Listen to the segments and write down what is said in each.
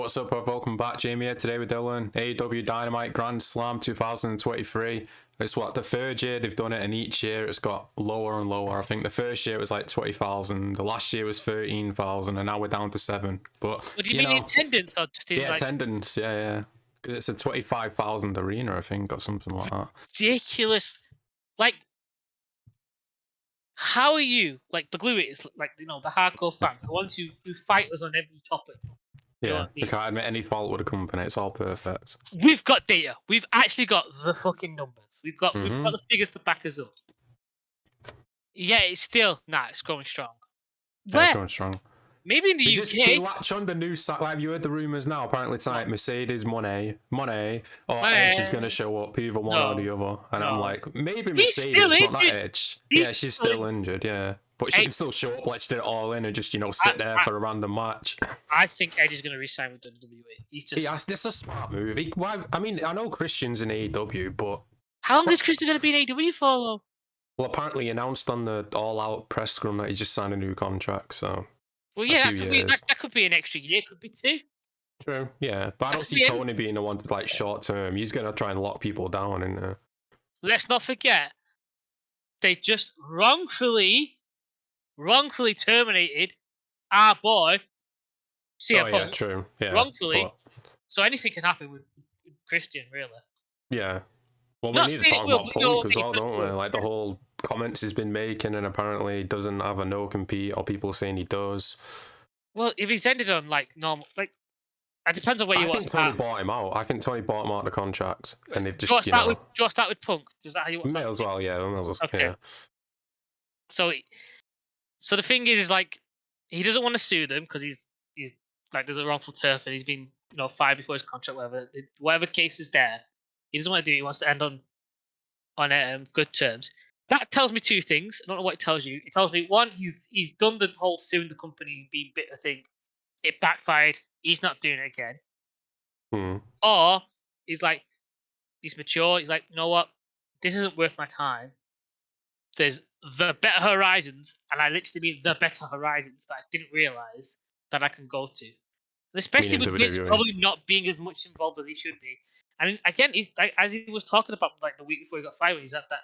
What's up, welcome back. Jamie here today with Dylan. AEW Dynamite Grand Slam 2023. It's what, the third year they've done it, and each year it's got lower and lower. I think the first year it was like 20,000, the last year was 13,000, and now we're down to 7. But what do you mean, attendance or just in, yeah, like... attendance, yeah. Because it's a 25,000 arena, I think, or something like that. Ridiculous. Like, how are you, like, the glue is, like, the hardcore fans, the ones who fight us on every topic. Yeah, I can't admit any fault with the company. It's all perfect. We've got data. We've actually got the fucking numbers. We've got the figures to back us up. Yeah, it's still it's going strong. Yeah, it's going strong. Maybe in the UK. They latch on the new site. Like, have you heard the rumors now? Apparently tonight, Mercedes, Monet, or Edge is going to show up, either one or the other. And I'm like, maybe Mercedes, but not Edge. She's still injured. Yeah. But she can still show up, let's do it all in and just, sit there for a random match. I think Edge is going to resign with WWE. He's just... Yeah, it's a smart move. I mean, I know Christian's in AEW, but... How long is Christian going to be in AEW for, though? Well, apparently he announced on the all-out press scrum that he just signed a new contract, so... Well, yeah, that could be an extra year, could be 2. True, yeah. But I don't see Toni being the one to, like, short-term. He's going to try and lock people down in there. Let's not forget, they just wrongfully terminated our boy CM Punk. Yeah, true. Yeah, wrongfully. So anything can happen with Christian, really. Yeah. Well, we need to talk about Punk as well, don't we? Like, the whole comments he's been making, and apparently he doesn't have a no-compete, or people are saying he does. Well, if he's ended on, like, normal... Like, it depends on where you want to start. I think Toni bought him out. I think Toni bought him out of the contracts, and they've just, do you want to start with Punk? Is that how you want to start? May as well, yeah. Okay. Yeah. So the thing is like, he doesn't want to sue them because he's like, there's a wrongful turf and he's been fired before his contract, whatever case is there. He doesn't want to do it. He wants to end on good terms. That tells me 2 things. I don't know what it tells you. It tells me, one, he's done the whole suing the company being bitter thing. It backfired. He's not doing it again. Or he's mature. He's like, you know what? This isn't worth my time. There's the better horizons, and I literally mean the better horizons that I didn't realize that I can go to. And especially with Vince probably not being as much involved as he should be. And again, he's like, as he was talking about, like, the week before he got fired, he's at that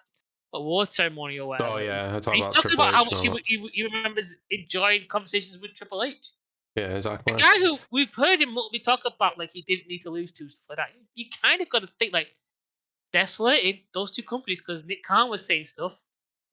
award ceremony or whatever. Oh yeah, he's talking about how much he remembers enjoying conversations with Triple H. Yeah, exactly. The guy who we've heard him be talking about, like, he didn't need to lose to, stuff like that. You kind of got to think, like, they're flirting, those 2 companies, because Nick Khan was saying stuff.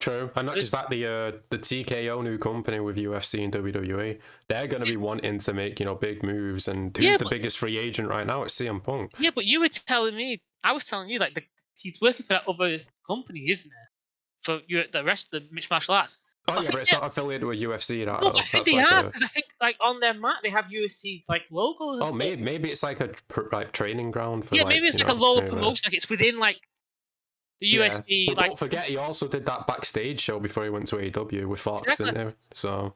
True, and not just that, the TKO new company with UFC and WWE, they're going to be wanting to make, big moves, and who's the biggest free agent right now? It's CM Punk. Yeah, but you were telling me, I was telling you, like, he's working for that other company, isn't it? For the rest of the mixed martial arts. Oh yeah, but it's not affiliated with UFC. No, I think they are, because I think, like, on their mat they have UFC, like, logos. Oh, maybe it's like a training ground for. Yeah, maybe it's like a lower promotion, like it's within, like, the UFC. But don't forget, he also did that backstage show before he went to AEW with Fox, didn't he? So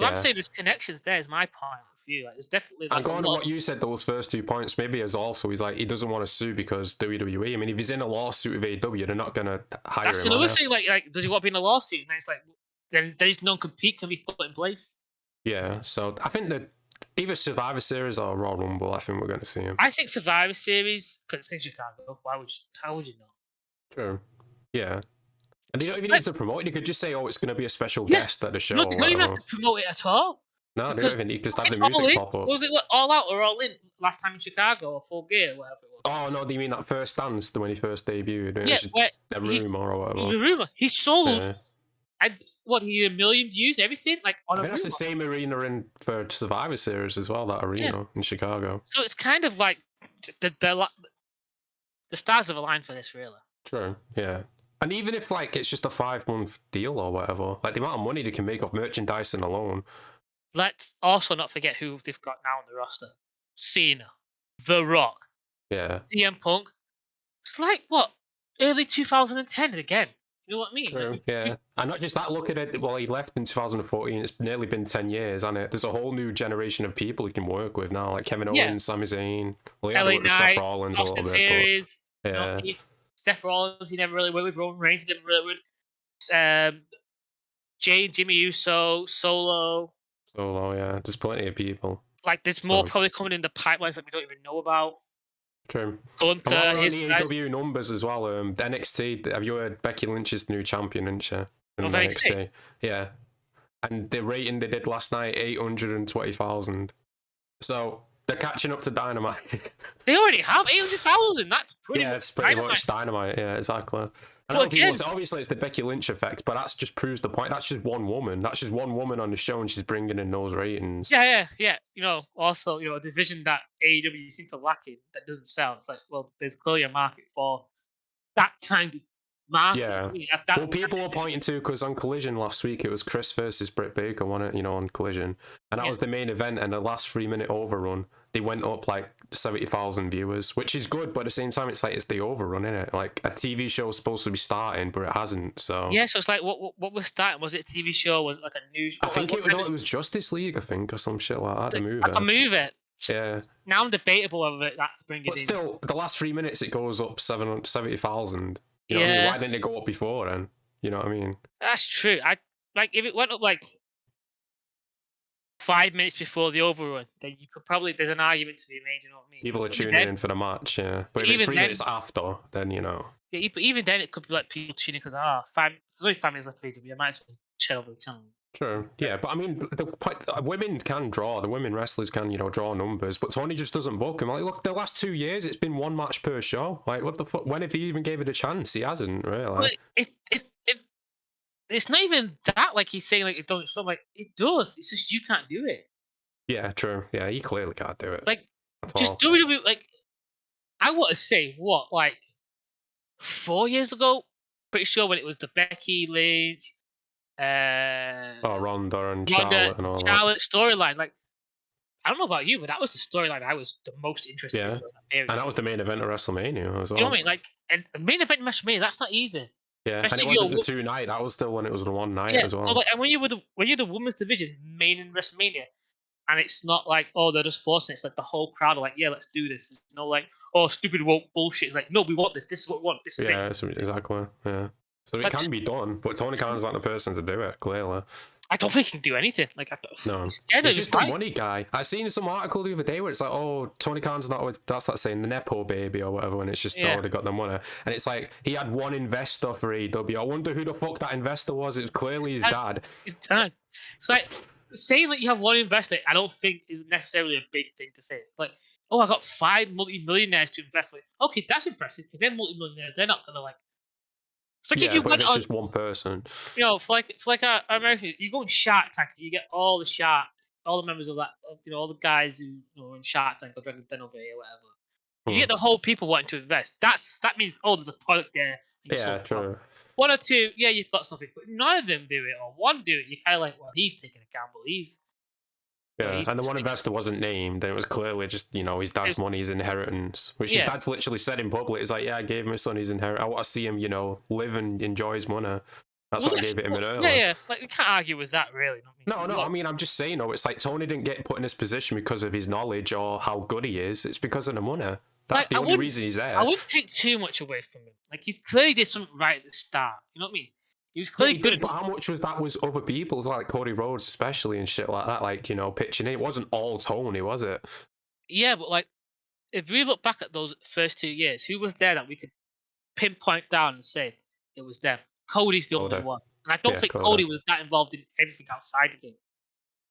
I'm saying there's connections there. Is my point of view. Like, there's definitely. Like, and going to what you said, those first 2 points, maybe is also he's like, he doesn't want to sue because WWE. I mean, if he's in a lawsuit with AEW, they're not going to hire him. That's another thing. Like, does he want to be in a lawsuit? And it's like, then there's non-compete can be put in place. Yeah. So I think that either Survivor Series or Royal Rumble, I think we're going to see him. I think Survivor Series, because it's in Chicago. How would you know? True. Yeah. And you don't even need to promote it. You could just say, oh, it's going to be a special guest at the show. No, they don't even have to promote it at all. No, they don't even need to just have the music pop up. Was it All Out or All In last time in Chicago, or Full Gear, or whatever it was? Oh, no, do you mean that first dance when he first debuted? Yeah, the rumor or whatever. The rumor. He sold, and he had a million views, everything? Like, on I think that's the same arena for Survivor Series as well, that arena in Chicago. So it's kind of like the stars have aligned for this, really. True, yeah. And even if, like, it's just a 5-month deal or whatever, like, the amount of money they can make off merchandising alone. Let's also not forget who they've got now on the roster. Cena. The Rock. Yeah. CM Punk. It's like, what? Early 2010 again. You know what I mean? True, yeah. And not just that, look at it, well, he left in 2014, it's nearly been 10 years, hasn't it? There's a whole new generation of people he can work with now, like Kevin Owens, Sami Zayn. Well, he had to work with Seth Rollins Austin a little bit. But, yeah. Seth Rollins, he never really worked with. Roman Reigns, he never really worked. Jimmy Uso, Solo. Yeah. There's plenty of people. Like, there's more probably coming in the pipelines that we don't even know about. True. Gunter, on his the AEW numbers as well. NXT. Have you heard Becky Lynch's new champion, isn't she? In NXT? Yeah. And the rating they did last night, 820,000. So they're catching up to Dynamite. They already have 800,000. That's pretty. Yeah, it's pretty much Dynamite. Yeah, exactly. So again, obviously it's the Becky Lynch effect, but that just proves the point. That's just one woman. That's just one woman on the show, and she's bringing in those ratings. Yeah. Also, a division that AEW seems to lack in that doesn't sell. It's like, well, there's clearly a market for that kind of market. Yeah. Well, people are pointing to, because on Collision last week it was Chris versus Britt Baker, wasn't it? On Collision, and that was the main event. And the last 3-minute overrun, they went up like 70,000 viewers, which is good. But at the same time, it's like it's the overrun, isn't it? Like a TV show is supposed to be starting, but it hasn't. So yeah, so it's like what was starting? Was it a TV show? Was it like a news? I think it was Justice League, I think, or some shit like that. The movie. Like a movie. Yeah. Now I'm debatable whether that's bringing. But still, the last 3 minutes it goes up 70,000. You know yeah. what I mean? Why didn't it go up before then? You know what I mean? That's true. Like if it went up like 5 minutes before the overrun, then you could probably, there's an argument to be made. You know what I mean? People are tuning in for the match, yeah. But if it's 3 minutes after, then Yeah, but even then it could be like people tuning because there's only 5 minutes left of AEW. I might as well chill over the channel. Sure. Yeah, but I mean, the women can draw. The women wrestlers can, draw numbers. But Toni just doesn't book them. Like, look, the last 2 years, it's been one match per show. Like, what the fuck? When have he even gave it a chance? He hasn't, really. But it's not even that. Like he's saying, like it doesn't. So like it does. It's just you can't do it. Yeah, true. Yeah, he clearly can't do it. Like just WWE. Like I want to say what, like 4 years ago. Pretty sure when it was the Becky Lynch. Ronda and Charlotte and all that. Charlotte storyline. Like, I don't know about you, but that was the storyline I was the most interested in. And that was the main event of WrestleMania as well. You know what I mean? Like, and the main event of WrestleMania, that's not easy. Yeah, and it wasn't the 2 night. That was still when it was the 1 night as well. So like, and when you're the women's division main in WrestleMania, and it's not like, oh, they're just forcing it. It's like the whole crowd are like, yeah, let's do this. It's not like, oh, stupid woke bullshit. It's like, no, we want this. This is what we want. This is it. Yeah, exactly. Yeah. So it can be done, but Tony Khan's not the person to do it, clearly. I don't think he can do anything. Like, no, he's just a money guy. I seen some article the other day where it's like, oh, Tony Khan's not always, that's like saying the Nepo baby or whatever, when it's just already got the money. And it's like, he had one investor for AEW. I wonder who the fuck that investor was. It was clearly his dad. His dad. It's like, saying that you have one investor, I don't think is necessarily a big thing to say. Like, oh, I got 5 multi-millionaires to invest with. Okay, that's impressive, because they're multi-millionaires. They're not going to, like, it's like if you went it's just one person. For like American, you go in Shark Tank, you get all the members of that, all the guys who are in Shark Tank or Dragon Den over here, whatever. You get the whole people wanting to invest. That means there's a product there. Yeah, true. 1 or 2, you've got something, but none of them do it, or one do it. You're kind of like, well, he's taking a gamble. And the one investor wasn't named, and it was clearly just, his dad's money, his inheritance, which his dad's literally said in public. It's like, yeah, I gave my son his inheritance. I want to see him, live and enjoy his money. That's what I gave it him earlier. Yeah. Like, you can't argue with that, really. No, I mean, I'm just saying, it's like Tony didn't get put in this position because of his knowledge or how good he is. It's because of the money. That's the only reason he's there. I wouldn't take too much away from him. Like, he clearly did something right at the start. You know what I mean? He was clearly good. But how much was other people, like Cody Rhodes especially and shit like that, like, pitching in? It wasn't all Tony, was it? Yeah, but like, if we look back at those first 2 years, who was there that we could pinpoint down and say it was them? Cody's the only one. And I don't think Cody was that involved in everything outside of it.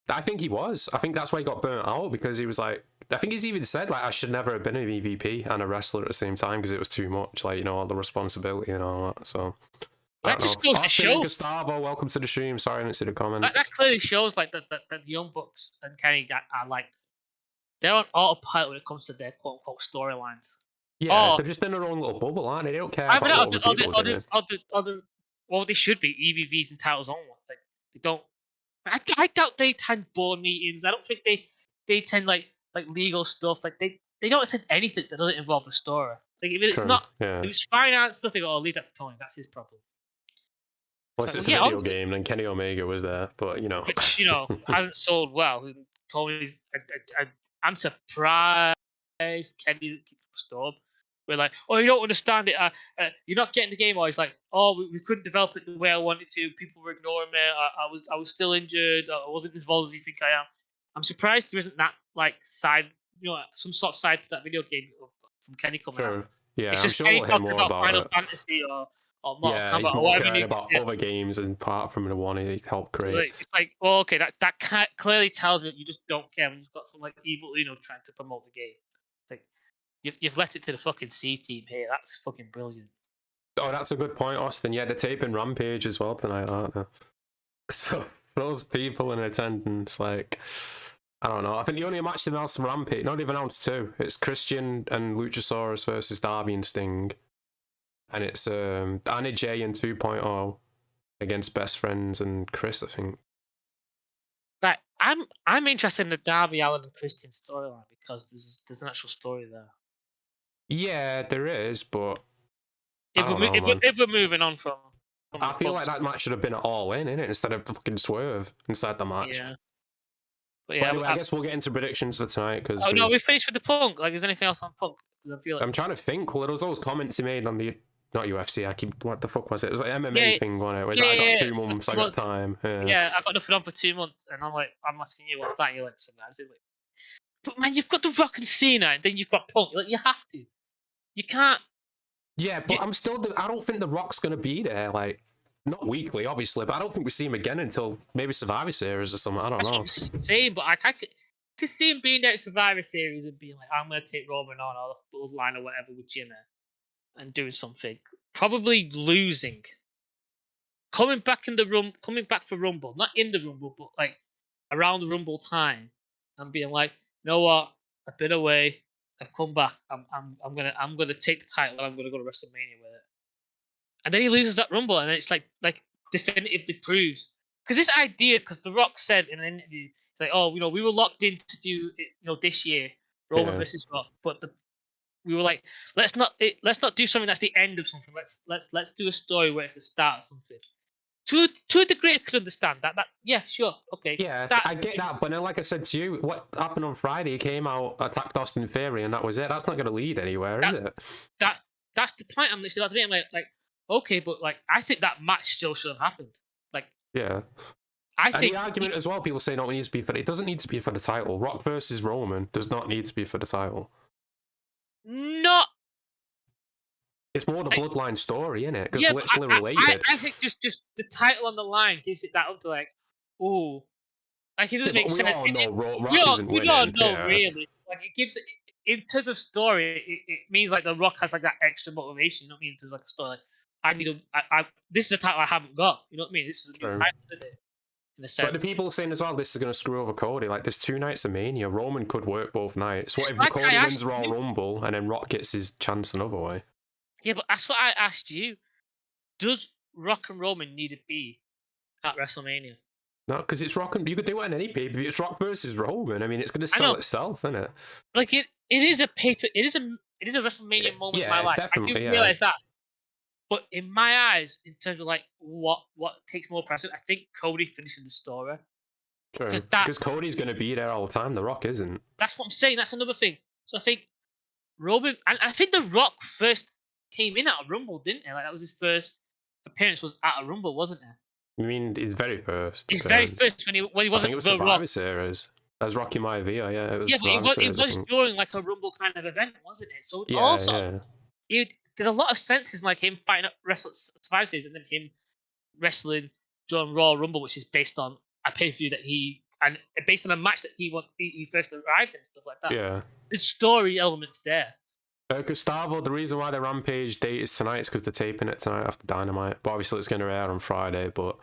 I think he was. I think that's why he got burnt out, because he was like, I think he's even said, like, I should never have been an EVP and a wrestler at the same time because it was too much, like, all the responsibility and all that, so... That just goes to show. Gustavo, welcome to the stream. Sorry, I didn't see the comments. That clearly shows like that the Young Bucks and Kenny are like, they're on autopilot when it comes to their quote unquote storylines. Yeah, they're just in their own little bubble, aren't they? They don't care about well, they should be EVVs and titles only. Like they don't. I doubt they attend board meetings. I don't think they attend like legal stuff. Like they don't attend anything that doesn't involve the story. Like if it's if it's finance stuff, they go, "Oh, leave that for Tony. That's his problem." Well, it's just a video game, and Kenny Omega was there, but which hasn't sold well. Tony's, I'm surprised Kenny's restored. We're like, oh, you don't understand it. You're not getting the game. Or he's like, oh, we couldn't develop it the way I wanted to. People were ignoring me. I was still injured. I wasn't as involved as you think I am. I'm surprised there isn't that like side, some sort of side to that video game from Kenny coming out. Yeah, It's I'm just sure Kenny we'll hear talking more about Final it. Fantasy or Mortal Yeah, Kombat he's or more whatever. caring about other games and apart from the one he helped create. It's like, well, okay, that clearly tells me that you just don't care when you've got some like evil, trying to promote the game. Like you've let it to the fucking C team here. That's fucking brilliant. Oh, that's a good point, Austin. Yeah, they're taping Rampage as well tonight, aren't they? So those people in attendance, like, I don't know. I think the only match they announced from Rampage, not even announced two. It's Christian and Luchasaurus versus Darby and Sting, and it's Anna Jay and 2.0 against Best Friends and Chris, I think. Right, I'm interested in the Darby Allin and Christian storyline because there's an actual story there. Yeah, there is, but if we're moving on from I feel like that match should have been All In, innit? Instead of fucking Swerve inside the match. Yeah. But anyway, I guess we'll get into predictions for tonight because. Oh no, we finished with the Punk. Like, is there anything else on Punk? I feel like I'm trying to think. Well, there was those comments he made on the not UFC. What the fuck was it? It was like MMA thing, wasn't it? Whereas I got 2 months, I got time. Yeah, I got nothing on for 2 months, and I'm asking you what's that? And you're like, sometimes like, but man, you've got The Rock and Cena, and then you've got Punk. Like, you have to. You can't. Yeah, but I don't think The Rock's gonna be there. Like, not weekly, obviously, but I don't think we see him again until maybe Survivor Series or something. I don't know. That's what I'm saying, but I could see him being there at Survivor Series and being like, I'm gonna take Roman on or the Bulls line or whatever with Jimmy and doing something. Probably losing. Coming back for Rumble, not in the Rumble, but like around the Rumble time, and being like, you know what? I've been away. I've come back. I'm gonna take the title and I'm gonna go to WrestleMania with it. And then he loses that Rumble, and then it's like definitively proves because this idea, because The Rock said in an interview, like, oh, we were locked in to do it, this year, Roman versus Rock, but we were like, let's not do something that's the end of something. Let's do a story where it's the start of something. To a degree, I could understand that. Yeah, sure, okay. Yeah, I get that, but then, like I said to you, what happened on Friday? He came out, attacked Austin Theory, and that was it. That's not going to lead anywhere, is it? That's the point. I'm literally about to be. I'm like, okay, but like, I think that match still should have happened. Like, yeah. I think the argument as well, people say no, it needs to be it doesn't need to be for the title. Rock versus Roman does not need to be for the title. Not. It's more the bloodline story, isn't it? Because literally related. I think just the title on the line gives it that up to like, ooh, like it doesn't make sense. We all know Rock isn't winning. We all know, really. Like, it gives it, in terms of story, it means like The Rock has like that extra motivation. You know what I mean? In terms of like a story, like, I need this is a title I haven't got. You know what I mean? This is a new title, isn't it? In a sense. But the people saying as well, this is going to screw over Cody. Like, there's 2 nights of Mania. Roman could work both nights. What if Cody wins Royal Rumble and then Rock gets his chance another way? Yeah, but that's what I asked you. Does Rock and Roman need to be at WrestleMania? No, because it's Rock and you could do it on any pay-per-view. It's Rock versus Roman. I mean, it's going to sell itself, isn't it? Like, it is a paper. It is a WrestleMania moment in my life. Definitely, I do realize that. But in my eyes, in terms of like what takes more precedent, I think Cody finishing the story. True. Because Cody's going to be there all the time. The Rock isn't. That's what I'm saying. That's another thing. So I think Roman, and I think The Rock first came in at a Rumble, didn't he? Like, that was his first appearance was at a Rumble, wasn't it? You mean his very first? His very first when he wasn't. I think it was Survivor Series. That was Rocky Maivia, yeah. It was but it was during like a Rumble kind of event, wasn't it? So there's a lot of senses in like him fighting at Survivor Series and then him wrestling during Royal Rumble, which is based on a pay-per-view and based on a match that he first arrived in and stuff like that. Yeah. There's story elements there. Gustavo, the reason why the Rampage date is tonight is because they're taping it tonight after Dynamite. But obviously it's going to air on Friday, but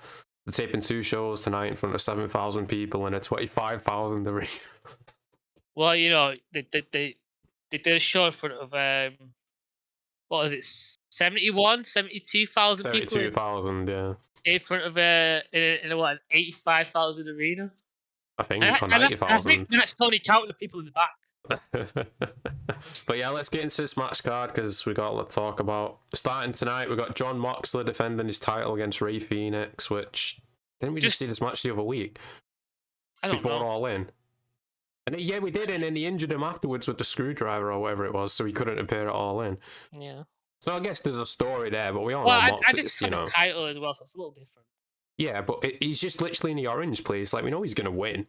they're taping 2 shows tonight in front of 7,000 people in a 25,000 arena. Well, they did a show in front of what was it, 72,000 people? 72,000, yeah. In front of an 85,000 arena. I think, or 90,000. I think that's Tony counting the people in the back. But yeah, let's get into this match card because we got a lot to talk about. Starting tonight, we got Jon Moxley defending his title against Rey Fenix, which didn't we just see this match the other week? Before All In. And yeah, we did, and then he injured him afterwards with the screwdriver or whatever it was, so he couldn't appear at All In. Yeah. So I guess there's a story there, but we all know Mox. I just the title as well, so it's a little different. Yeah, but he's just literally in the orange place. Like, we know he's going to win.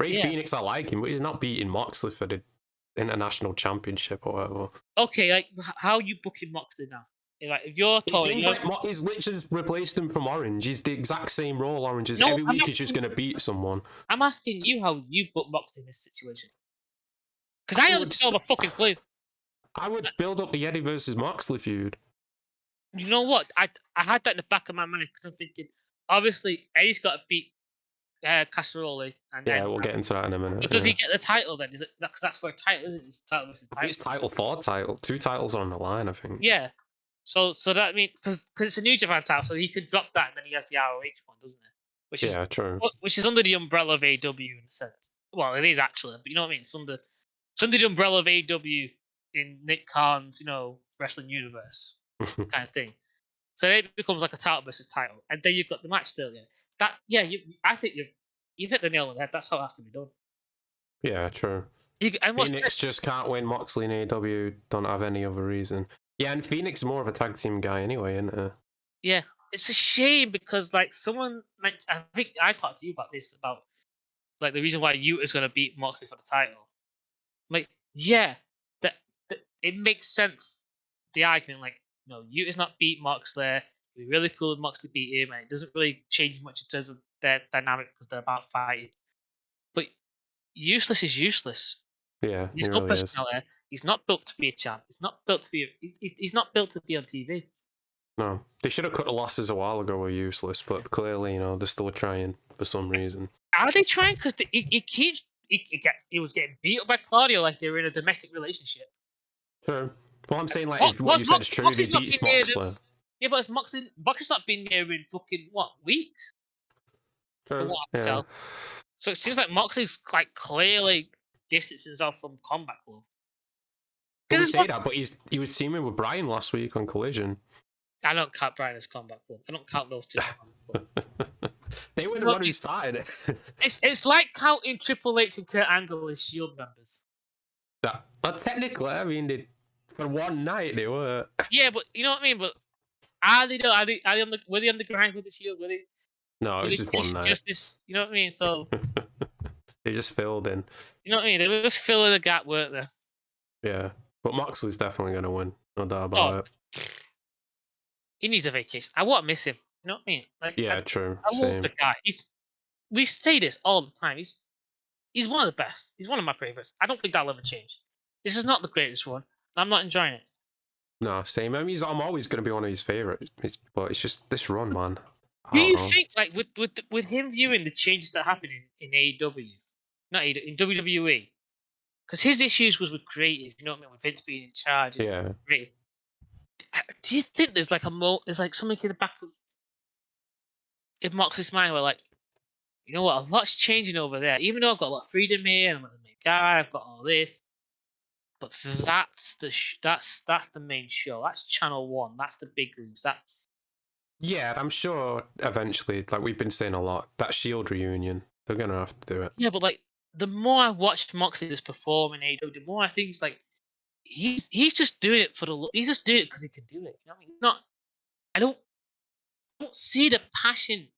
Fenix, I like him, but he's not beating Moxley for the International Championship or whatever. Okay, like how are you booking Moxley now? Like if you're It seems like he's literally just replaced him from Orange. He's the exact same role Orange is. Every week he's just going to beat someone. I'm asking you how you book Moxley in this situation. Because I honestly don't have a fucking clue. I would build up the Eddie versus Moxley feud. You know what? I had that in the back of my mind because I'm thinking, obviously, Eddie's got to beat Casserole. And yeah, we'll get into that in a minute. But does he get the title then? Is it because that's for a title? Isn't it? It's title versus title. It's title for title. 2 titles are on the line, I think. Yeah. So that means because it's a New Japan title, so he could drop that and then he has the ROH one, doesn't it? True. Which is under the umbrella of AEW in a sense. Well, it is actually, but you know what I mean. It's under the umbrella of AEW in Nick Khan's, wrestling universe kind of thing. So it becomes like a title versus title, and then you've got the match still. I think you've hit the nail on the head. That's how it has to be done. Yeah, true. Fenix just can't win. Moxley and AEW don't have any other reason. Yeah, and Fenix is more of a tag team guy anyway, isn't it? Yeah, it's a shame because like someone mentioned, I think I talked to you about this about like the reason why Utah's going to beat Moxley for the title. Like, yeah, that it makes sense. The argument, like, Utah's not beat Moxley. It'd be really cool if Moxley beat him, and it doesn't really change much in terms of their dynamic because they're about fighting. But useless is useless. Yeah, there's no personality. He's not built to be a champ. He's not built to be. He's not built to be on TV. No, they should have cut the losses a while ago. Were useless, but clearly, they're still trying for some reason. Are they trying? Because he was getting beat up by Claudio like they were in a domestic relationship. True. Well, I'm saying what you said is true. He beats Moxley. Yeah, but Moxley's not been here in fucking weeks. True. Tell. So it seems like Moxley's like clearly distancing himself from Combat Club. You say that, but he was teaming with Brian last week on Collision. I don't count Brian as Combat Club. I don't count those two. They were the one who started it. It's like counting Triple H and Kurt Angle as Shield members. But technically, I mean, for one night they were. Yeah, but you know what I mean. But were they on the grind with the Shield? Were they? No, it was just one night. Justice, you know what I mean? So they just filled in. You know what I mean? They were just filling the gap, weren't they? Yeah, but Moxley's definitely gonna win. No doubt about it. He needs a vacation. I won't miss him. You know what I mean? Like, true. I love the guy. We say this all the time. He's one of the best. He's one of my favorites. I don't think that'll ever change. This is not the greatest one. I'm not enjoying it. No, same. I mean, I'm always going to be one of his favorites, but it's just this run, man. Do you think, like, with him viewing the changes that happen in AEW, not AEW, in WWE, because his issues was with creative, you know what I mean, with Vince being in charge. Yeah. Creative. Do you think there's like there's like something in the back of Moxley's mind where like, you know what, a lot's changing over there. Even though I've got a lot of freedom here, and I'm a main guy, I've got all this. But that's the main show. That's Channel 1. That's the big leagues. Yeah, I'm sure eventually, like we've been saying a lot, that Shield reunion, they're gonna have to do it. Yeah, but like the more I watch Moxley just perform in AEW, the more I think it's like he's just doing it he's just doing it because he can do it. You know what I mean? I don't see the passion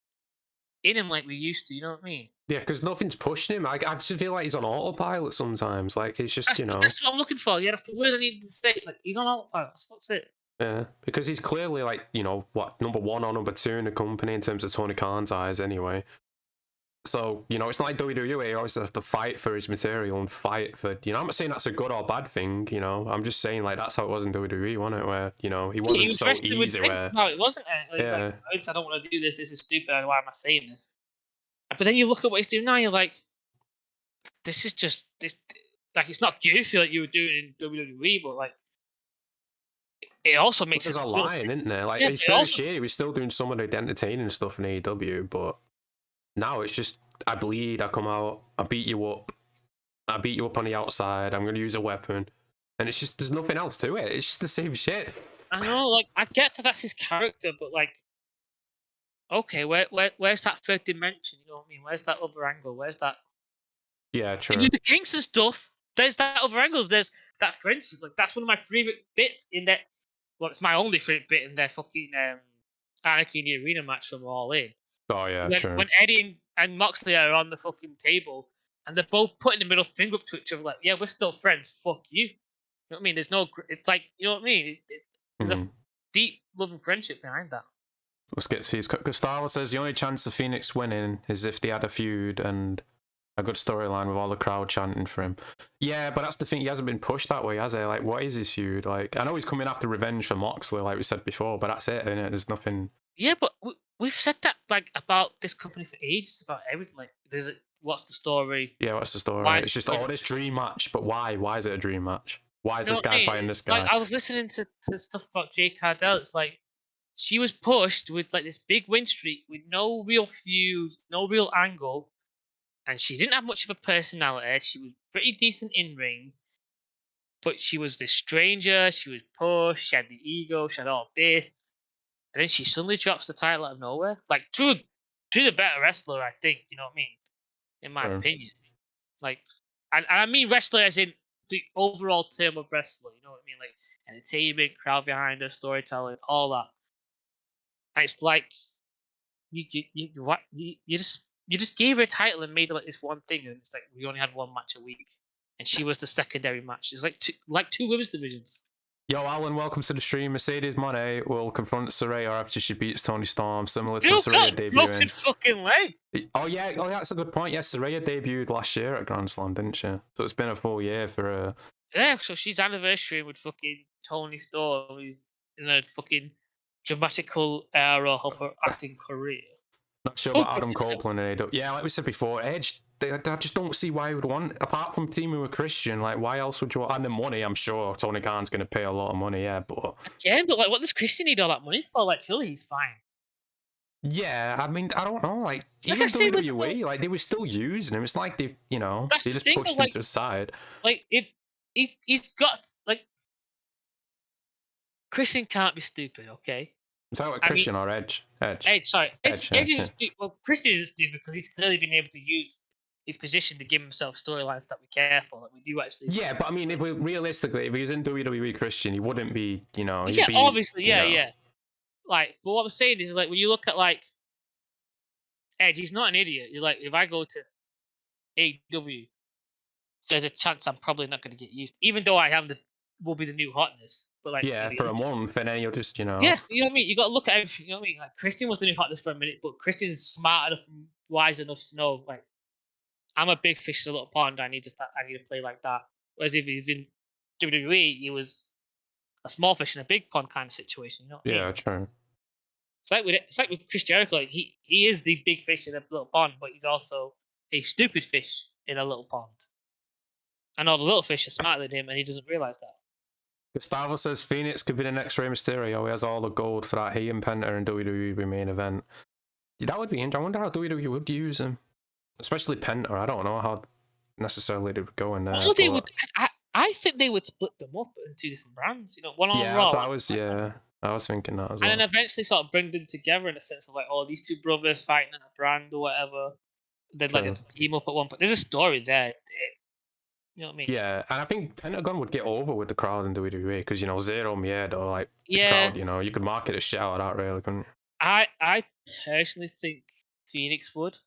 in him like we used to. You know what I mean? Yeah, because nothing's pushing him. I just feel like he's on autopilot sometimes. Like it's just That's what I'm looking for. Yeah, that's the word I needed to say. Like he's on autopilot. That's it. Yeah, because he's clearly like number 1 or number 2 in the company in terms of Tony Khan's eyes, anyway. So it's not like WWE. He always has to fight for his material and fight for. I'm not saying that's a good or bad thing. I'm just saying like that's how it was in WWE, wasn't it? Where he wasn't so easy. Where no, it wasn't. It's like, I don't want to do this. This is stupid. Why am I saying this? But then you look at what he's doing now. You're like, this is just this. Like it's not goofy like you were doing in WWE, but like it also makes it a line, isn't there? Like his first year, he was still doing some of the entertaining stuff in AEW, but now it's just I bleed, I come out, I beat you up on the outside. I'm going to use a weapon, and it's just there's nothing else to it. It's just the same shit. I know, like I get that's his character, but like. Okay, where's that third dimension? You know what I mean? Where's that other angle? Where's that? Yeah, true. And with the Kingston stuff, there's that other angle. There's that friendship. Like that's one of my favorite bits in that. Well, it's my only favorite bit in their fucking Anarchy in the Arena match from All In. Oh yeah, true. When Eddie and Moxley are on the fucking table and they're both putting the middle finger up to each other, like, yeah, we're still friends. Fuck you. You know what I mean? There's no. It's like, you know what I mean? There's a deep loving friendship behind that. Let's get to Gustavo says the only chance of Fenix winning is if they had a feud and a good storyline with all the crowd chanting for him. Yeah, but that's the thing. He hasn't been pushed that way, has he? Like, what is his feud? Like, I know he's coming after revenge for Moxley, like we said before, but that's it, isn't it? There's nothing. Yeah, but we've said that like about this company for ages, about everything. Like, what's the story? Yeah, what's the story? It's just this dream match, but why? Why is it a dream match? Why is this guy fighting this guy? Like, I was listening to stuff about Jade Cargill. It's like she was pushed with like this big win streak with no real feud, no real angle, and she didn't have much of a personality. She was pretty decent in ring, but she was this stranger. She was pushed. She had the ego. She had all this, and then she suddenly drops the title out of nowhere. Like, to the better wrestler, I think. You know what I mean? In my opinion, like, and I mean wrestler as in the overall term of wrestler. You know what I mean? Like, entertainment, crowd behind her, storytelling, all that. And it's like you just gave her a title and made it like this one thing, and it's like we only had one match a week, and she was the secondary match. It was like two women's divisions. Yo, Alan, welcome to the stream. Mercedes Moné will confront Saraya after she beats Toni Storm, similar to Saraya debuting. Fucking way. Oh yeah, that's a good point. Yeah, Saraya debuted last year at Grand Slam, didn't she? So it's been a full year for her. Yeah, so she's anniversary with fucking Toni Storm, who's in a fucking dramatical era of her acting career. Not sure about Adam Copeland and AEW. Yeah, like we said before, Edge. I just don't see why you would want, apart from teaming with Christian. Like, why else would you want? And the money, I'm sure Tony Khan's going to pay a lot of money. Yeah, but like, what does Christian need all that money for? Like, surely he's fine. Yeah, I mean, I don't know. Like, even WWE, like, they were still using him. It's like they, they just pushed him to the side. Like, if he's got, like, Christian can't be stupid, okay? Is that what Christian or Edge? Edge, sorry. Edge is stupid. Well, Christian isn't stupid because he's clearly been able to use his position to give himself storylines that we care for, that we do actually. Yeah, but I mean, if he was in WWE Christian, he wouldn't be, obviously, yeah. Like, but what I'm saying is, like, when you look at, like, Edge, he's not an idiot. You're like, if I go to AEW, there's a chance I'm probably not going to get used, even though will be the new hotness. But like, yeah, for a month, and then you'll just, Yeah, you know what I mean? You got to look at everything, you know what I mean? Like, Christian was the new hotness for a minute, but Christian's smart enough and wise enough to know, like, I'm a big fish in a little pond. I need to play like that. Whereas if he's in WWE, he was a small fish in a big pond kind of situation. You know what I mean? True. It's like with Chris Jericho. Like, he is the big fish in a little pond, but he's also a stupid fish in a little pond. And all the little fish are smarter than him, and he doesn't realize that. Gustavo says Fenix could be the next Rey Mysterio. He has all the gold for that. He and Penta and WWE main event. That would be interesting. I wonder how WWE would use him, especially Penta. I don't know how necessarily they would go in there. Well, they would. I think they would split them up into two different brands. One on Raw. I was thinking that as well. And then eventually sort of bring them together in a sense of like, oh, these two brothers fighting in a brand or whatever. Then like they team up at one point. There's a story there. You know what I mean? Yeah, and I think Pentagon would get over with the crowd in WWE because Zero Miedo, like the crowd, you could market a shit out of that, really, couldn't you? I personally think Fenix would,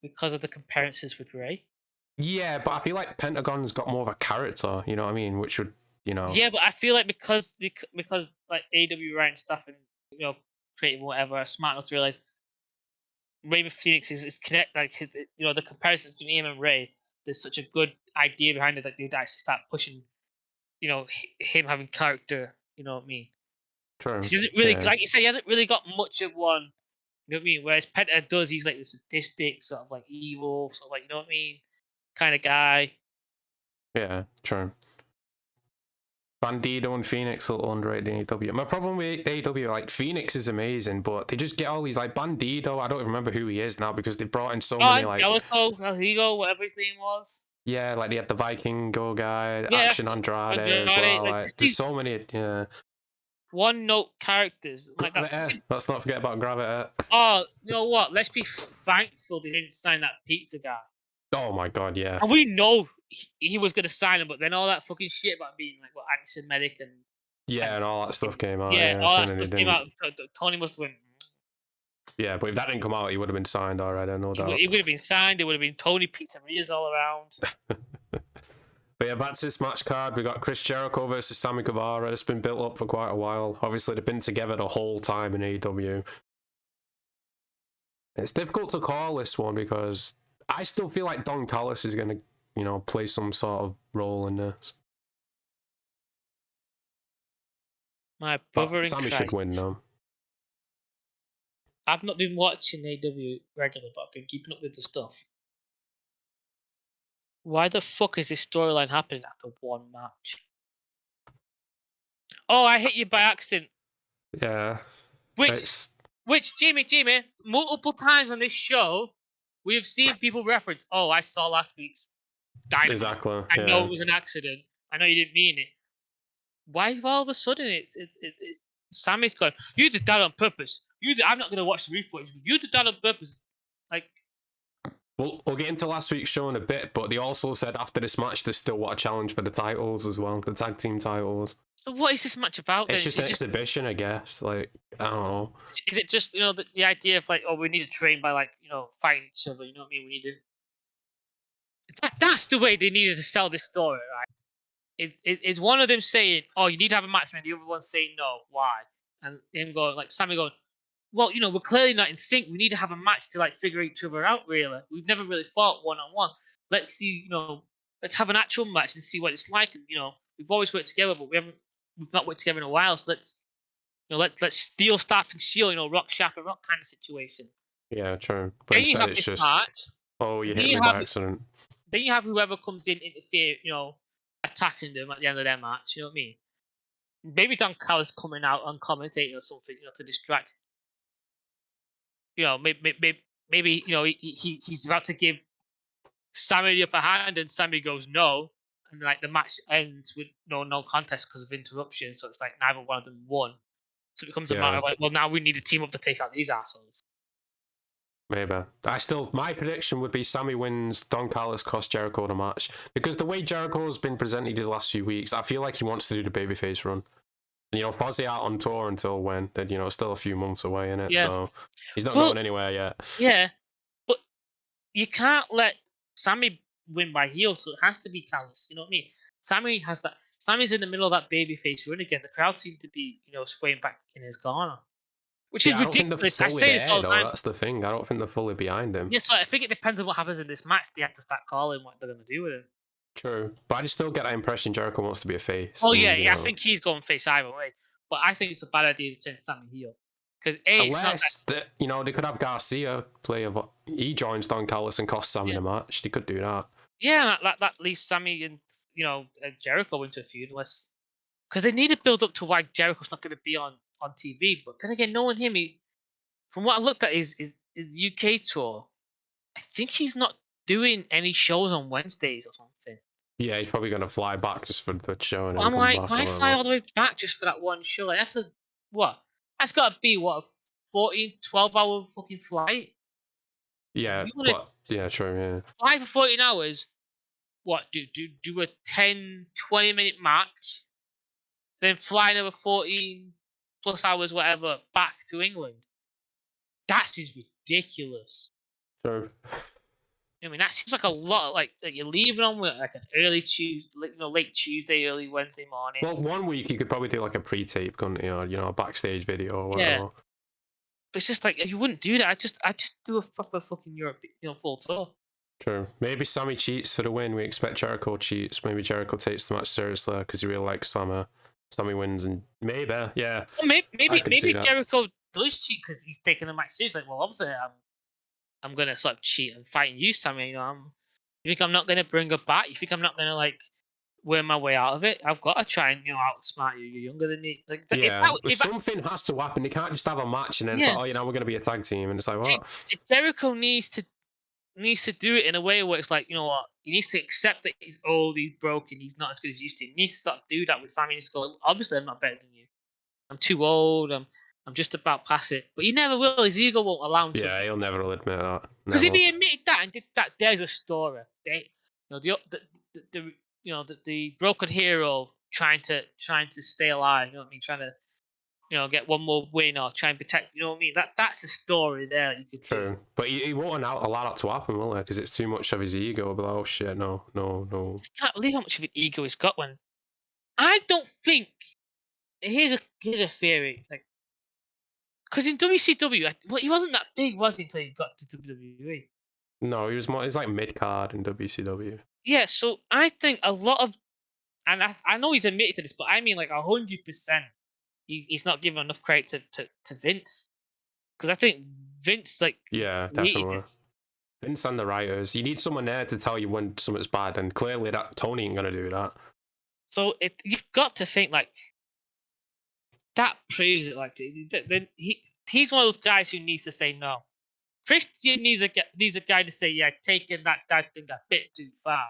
because of the comparisons with Rey. Yeah, but I feel like Pentagon's got more of a character, you know what I mean? Which would, Yeah, but I feel like because like AEW writing stuff and creating whatever, are smart enough to realize Rey Fenix is connect, like the comparisons between him and Rey. There's such a good idea behind it that they'd actually start pushing, him having character. You know what I mean? True. He doesn't really, like you said, he hasn't really got much of one. You know what I mean? Whereas Penta does, he's like the sadistic, sort of like evil, sort of like, you know what I mean, kind of guy. Yeah, true. Bandido and Fenix a little underrated in AEW. My problem with AEW, like, Fenix is amazing, but they just get all these, like, Bandido, I don't even remember who he is now because they brought in so many, like... Jericho, Higo, whatever his name was. Yeah, like, they had the Viking Go guy, Action Andrade as well, like there's so many, one-note characters. Like that. Let's not forget about Gravity. Oh, you know what? Let's be thankful they didn't sign that pizza guy. Oh my god, yeah. And we know he was going to sign him, but then all that fucking shit about being like anti-Semitic and and all that stuff came out. Yeah, all that stuff came out. Tony must have went. Yeah, but if that didn't come out, he would have been signed already, no doubt. He would have been signed. There would have been Toni pizzerias all around. But yeah, that's this match card. We got Chris Jericho versus Sammy Guevara. It's been built up for quite a while. Obviously, they've been together the whole time in AEW. It's difficult to call this one because I still feel like Don Callis is going to, play some sort of role in this. My brother in Sammy Christ. should win, though. I've not been watching AEW regularly, but I've been keeping up with the stuff. Why the fuck is this storyline happening after one match? Oh, I hit you by accident. Yeah. Which Jimmy, multiple times on this show, we have seen people reference, oh, I saw last week's Dynamite. Exactly. I know it was an accident. I know you didn't mean it. Why all of a sudden it's Sammy's going, you did that on purpose. I'm not going to watch the replay. You did that on purpose. Like, we'll get into last week's show in a bit, but they also said after this match they still want a challenge for the titles as well, the tag team titles. So what is this match about? It's just an exhibition, I guess. Like, I don't know. Is it just the idea of like, oh, we need to train by like fighting each other? You know what I mean? We need to. That's the way they needed to sell this story, right? It's one of them saying, oh, you need to have a match, and the other one saying no. Why? And him going like Sammy going, well, we're clearly not in sync. We need to have a match to like figure each other out. Really, we've never really fought one-on-one. Let's see, let's have an actual match and see what it's like. And we've always worked together, but we've not worked together in a while. So let's steal staff and shield, rock sharp and rock kind of situation. Yeah, true. But then you have this match. Oh, you hit me by accident. Then you have whoever comes in interfere, attacking them at the end of their match. You know what I mean? Maybe Don Callis coming out and commentating or something, to distract. Maybe he's about to give Sammy the upper hand, and Sammy goes no, and like the match ends with no contest because of interruption. So it's like neither one of them won. So it becomes a matter of like, well, now we need a team up to take out these assholes. Maybe. My prediction would be Sammy wins, Don Callis costs Jericho the match. Because the way Jericho's been presented his last few weeks, I feel like he wants to do the babyface run. And, Fozzy out on tour until when? Then, still a few months away, innit? Yeah. So he's not going anywhere yet. Yeah. But you can't let Sammy win by heel, so it has to be Callis. You know what I mean? Sammy has that. Sammy's in the middle of that babyface run again. The crowd seem to be, swaying back in his corner. Which is ridiculous. I say this all the time. That's the thing. I don't think they're fully behind him. Yeah, so I think it depends on what happens in this match. They have to start calling what they're going to do with him. True. But I still get that impression Jericho wants to be a face. Oh, yeah. I think he's going face either way. But I think it's a bad idea to turn Sammy heel. Because unless they could have Garcia play he joins Don Callis and costs Sammy the match. They could do that. Yeah, that leaves Sammy and Jericho into a feud, unless because they need to build up to why Jericho's not going to be on TV. But then again, knowing him, from what I looked at his UK tour, I think he's not doing any shows on Wednesdays or something. Yeah, he's probably going to fly back just for the show. And I'm like, why fly all the way back just for that one show? Like, that's That's got to be a 12-hour fucking flight. Yeah, yeah, true. Yeah. Fly for 14 hours. What? Do a 10, 20-minute match, then fly another 14 plus hours, whatever, back to England. That is ridiculous. True. I mean, that seems like a lot. Like you're leaving on with like an early Tuesday, late Tuesday, early Wednesday morning. Well, 1 week you could probably do like a pre-tape, couldn't you? Or, a backstage video or whatever. Yeah. But it's just like you wouldn't do that. I just do a proper fucking Europe, full tour. True. Maybe Sammy cheats for the win. We expect Jericho cheats. Maybe Jericho takes the match seriously because he really likes Sammy wins, and maybe, yeah. Well, maybe Jericho does cheat because he's taking the match seriously. Like, well, obviously, I'm gonna sort of cheat and fighting you, Sammy. You think I'm not gonna bring her back? You think I'm not gonna worm my way out of it? I've got to try and outsmart you. You're younger than me. Like, yeah, something has to happen. They can't just have a match and then it's like, we're gonna be a tag team, and it's like, what? If Jericho needs to do it in a way where it's like, you know what, he needs to accept that he's old, he's broken, he's not as good as he used to. He needs to start do that with Sammy. He needs to go, obviously, I'm not better than you. I'm too old. I'm just about past it. But he never will. His ego won't allow him to. Yeah, he'll never admit that. Because if he admitted that and did that, there's a story. The broken hero trying to stay alive. You know what I mean? Trying to get one more win or try and protect. You know what I mean? That's a story there that you could do. True, but he won't allow that to happen, will he? Because it's too much of his ego. He'll be like, oh shit, no. I can't believe how much of an ego he's got. When I don't think here's a theory, like, because in WCW, he wasn't that big, was he, until he got to WWE? No, he was more. He's like mid card in WCW. Yeah, so I think a lot of, and I know he's admitted to this, but I mean like 100%, he's not giving enough credit to Vince, because I think Vince yeah, definitely. Vince and the writers. You need someone there to tell you when something's bad, and clearly that Toni ain't gonna do that. So you've got to think like that proves it. Like he's one of those guys who needs to say no. Christian needs a guy to say, yeah, taking that thing a bit too far.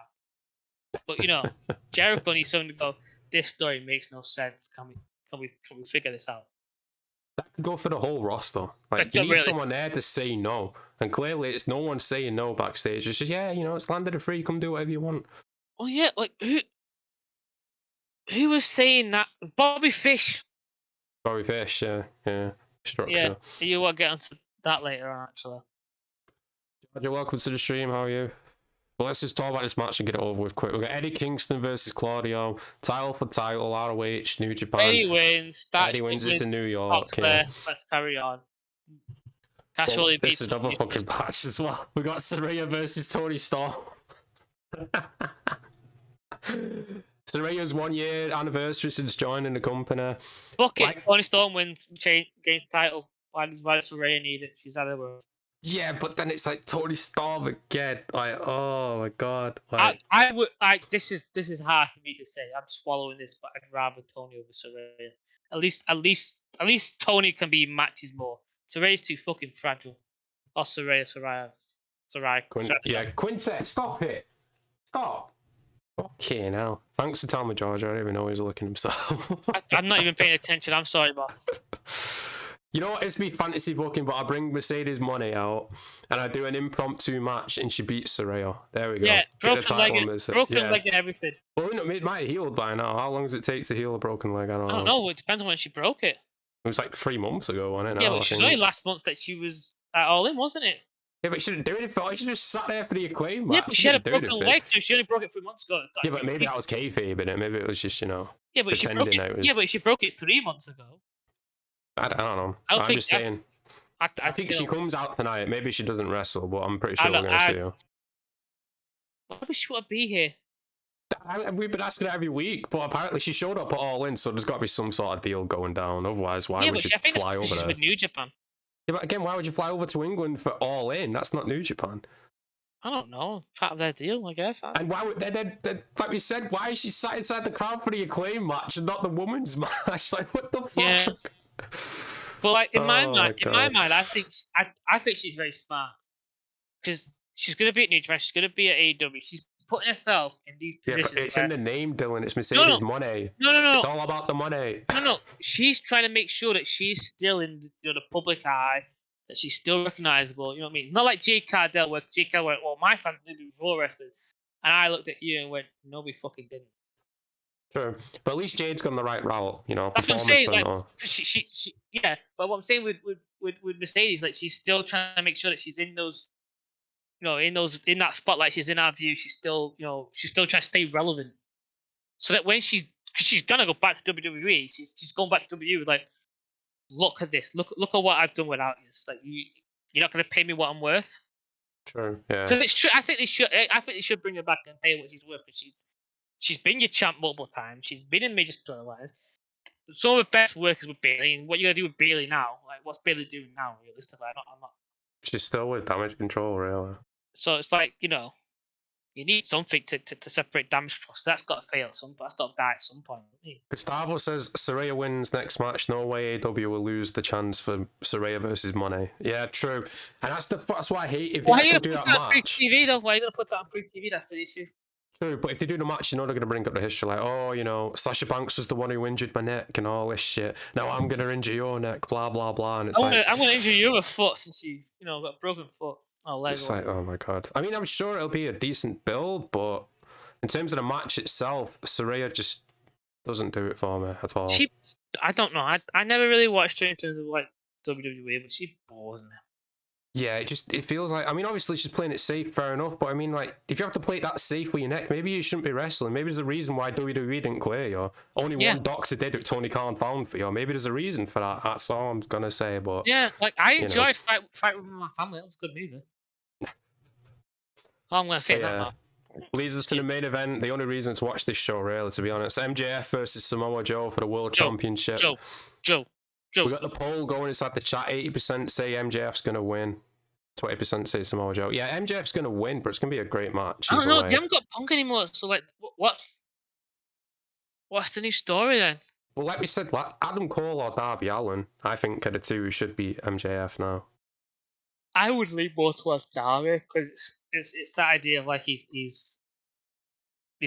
But Jericho needs someone to go, this story makes no sense. Can we figure this out? That could go for the whole roster. Like, you need someone there to say no. And clearly it's no one saying no backstage. It's just, yeah, it's landed a free, come do whatever you want. Oh yeah, like who was saying that? Bobby Fish. Bobby Fish, yeah. Structure. Yeah, you will get onto that later on, actually. You're welcome to the stream. How are you? Well, let's just talk about this match and get it over with quick. We've got Eddie Kingston versus Claudio. Title for title, ROH, New Japan. Eddie wins. Eddie wins. It's in New York. Yeah. Let's carry on. This is another fucking match as well. We got Saraya versus Toni Storm. Saraya's 1 year anniversary since joining the company. Fuck it. Toni Storm wins, gains the title. Why does Saraya need it? She's had her. Yeah, but then it's like Toni Storm again. Like, oh my god. Like, this is hard for me to say. I'm swallowing this, but I'd rather Toni over Saraya. At least Toni can be matches more. Saraya's too fucking fragile. Or Saraya. Quintet, stop it. Stop. Okay, now. Thanks for telling me, George. I don't even know he's looking himself. I'm not even paying attention. I'm sorry, boss. You know what? It's me fantasy booking, but I bring Mercedes money out and I do an impromptu match and she beats Saraya. There we go. Yeah, broken leg and everything. Well, it might have healed by now. How long does it take to heal a broken leg? I don't know. It depends on when she broke it. It was like 3 months ago, wasn't it? Yeah, but it was only last month that she was at All In, wasn't it? Yeah, but she didn't do anything. She just sat there for the acclaim match. Yeah, but she had a broken leg too. She only broke it 3 months ago. Yeah, but maybe that was kayfabe in it. Maybe it was just, Yeah, but she broke it. Yeah, but she broke it 3 months ago. I don't know. I'm just saying. I think she comes out tonight. Maybe she doesn't wrestle, but I'm pretty sure we're going to see her. Why would she want to be here? We've been asking her every week, but apparently she showed up at All In, so there's got to be some sort of deal going down. Otherwise, why would you fly over there? With New Japan. Yeah, but again, why would you fly over to England for All In? That's not New Japan. I don't know. Part of their deal, I guess. And why would then, like we said, why is she sat inside the crowd for the acclaim match and not the women's match? Like, what the fuck? Yeah. But like in my mind, I think she's very smart because she's gonna be at New Japan. She's gonna be at AEW. She's putting herself in these positions. Yeah, it's in the name, Dylan. It's Mercedes money. No. It's all about the money. No. She's trying to make sure that she's still in the public eye, that she's still recognizable. You know what I mean? Not like Jade Cardell, where Jade Cardell went, "Well, my fans did before wrestling," and I looked at you and went, "No, we fucking didn't." Sure, but at least Jade's gone the right route, That's what I'm saying. Like, she, yeah. But what I'm saying with Mercedes, like, she's still trying to make sure that she's in those, in that spotlight. She's in our view. She's still, she's still trying to stay relevant, so that when she's gonna go back to WWE, she's going back to WWE. Like, look at this. Look at what I've done without you. Like, you're not gonna pay me what I'm worth. Sure. Yeah. Because it's true. I think they should bring her back and pay her what she's worth, because she's been your champ multiple times. She's been in major storylines. Some of the best work is with Bayley. And what you gonna do with Bayley now? Like, what's Bayley doing now? Realistically, I'm not. She's still with Damage Control, really. So it's like, you need something to separate Damage Control. So that's got to fail at some point. That's got to die at some point. Gustavo says Saraya wins next match. No way AEW will lose the chance for Saraya versus Money. Yeah, true. And that's why I hate if they actually do that match. Free TV though? Why are you gonna put that on free TV? That's the issue. True, but if they do the match, they're going to bring up the history, like, oh, Sasha Banks was the one who injured my neck and all this shit. Now I'm going to injure your neck, blah, blah, blah. And it's I'm going to injure your foot since you, got a broken foot. Leg. It's like, oh my god. I mean, I'm sure it'll be a decent build, but in terms of the match itself, Saraya just Doesn't do it for me at all. I don't know. I never really watched her in terms of like WWE, but she bores me. Yeah, it feels like, I mean, obviously she's playing it safe, fair enough, but I mean, like, if you have to play it that safe with your neck, maybe you shouldn't be wrestling. Maybe there's a reason why WWE didn't clear you. Only one doctor did it, Tony Khan found for you. Maybe there's a reason for that. That's all I'm gonna say, but... Yeah, like, I enjoyed Fight With My Family. That was a good movie. Oh, I'm gonna say that now. Leads us to the main event. The only reason to watch this show, really, to be honest. MJF versus Samoa Joe for the World Championship. Joe. We got the poll going inside the chat. 80% say MJF's going to win. 20% say Samoa Joe. Yeah, MJF's going to win, but it's going to be a great match. I don't know. They haven't got Punk anymore. So, like, what's the new story then? Well, like we said, Adam Cole or Darby Allin, I think, are the two who should be MJF now. I would lean more towards Darby because it's that idea of like he's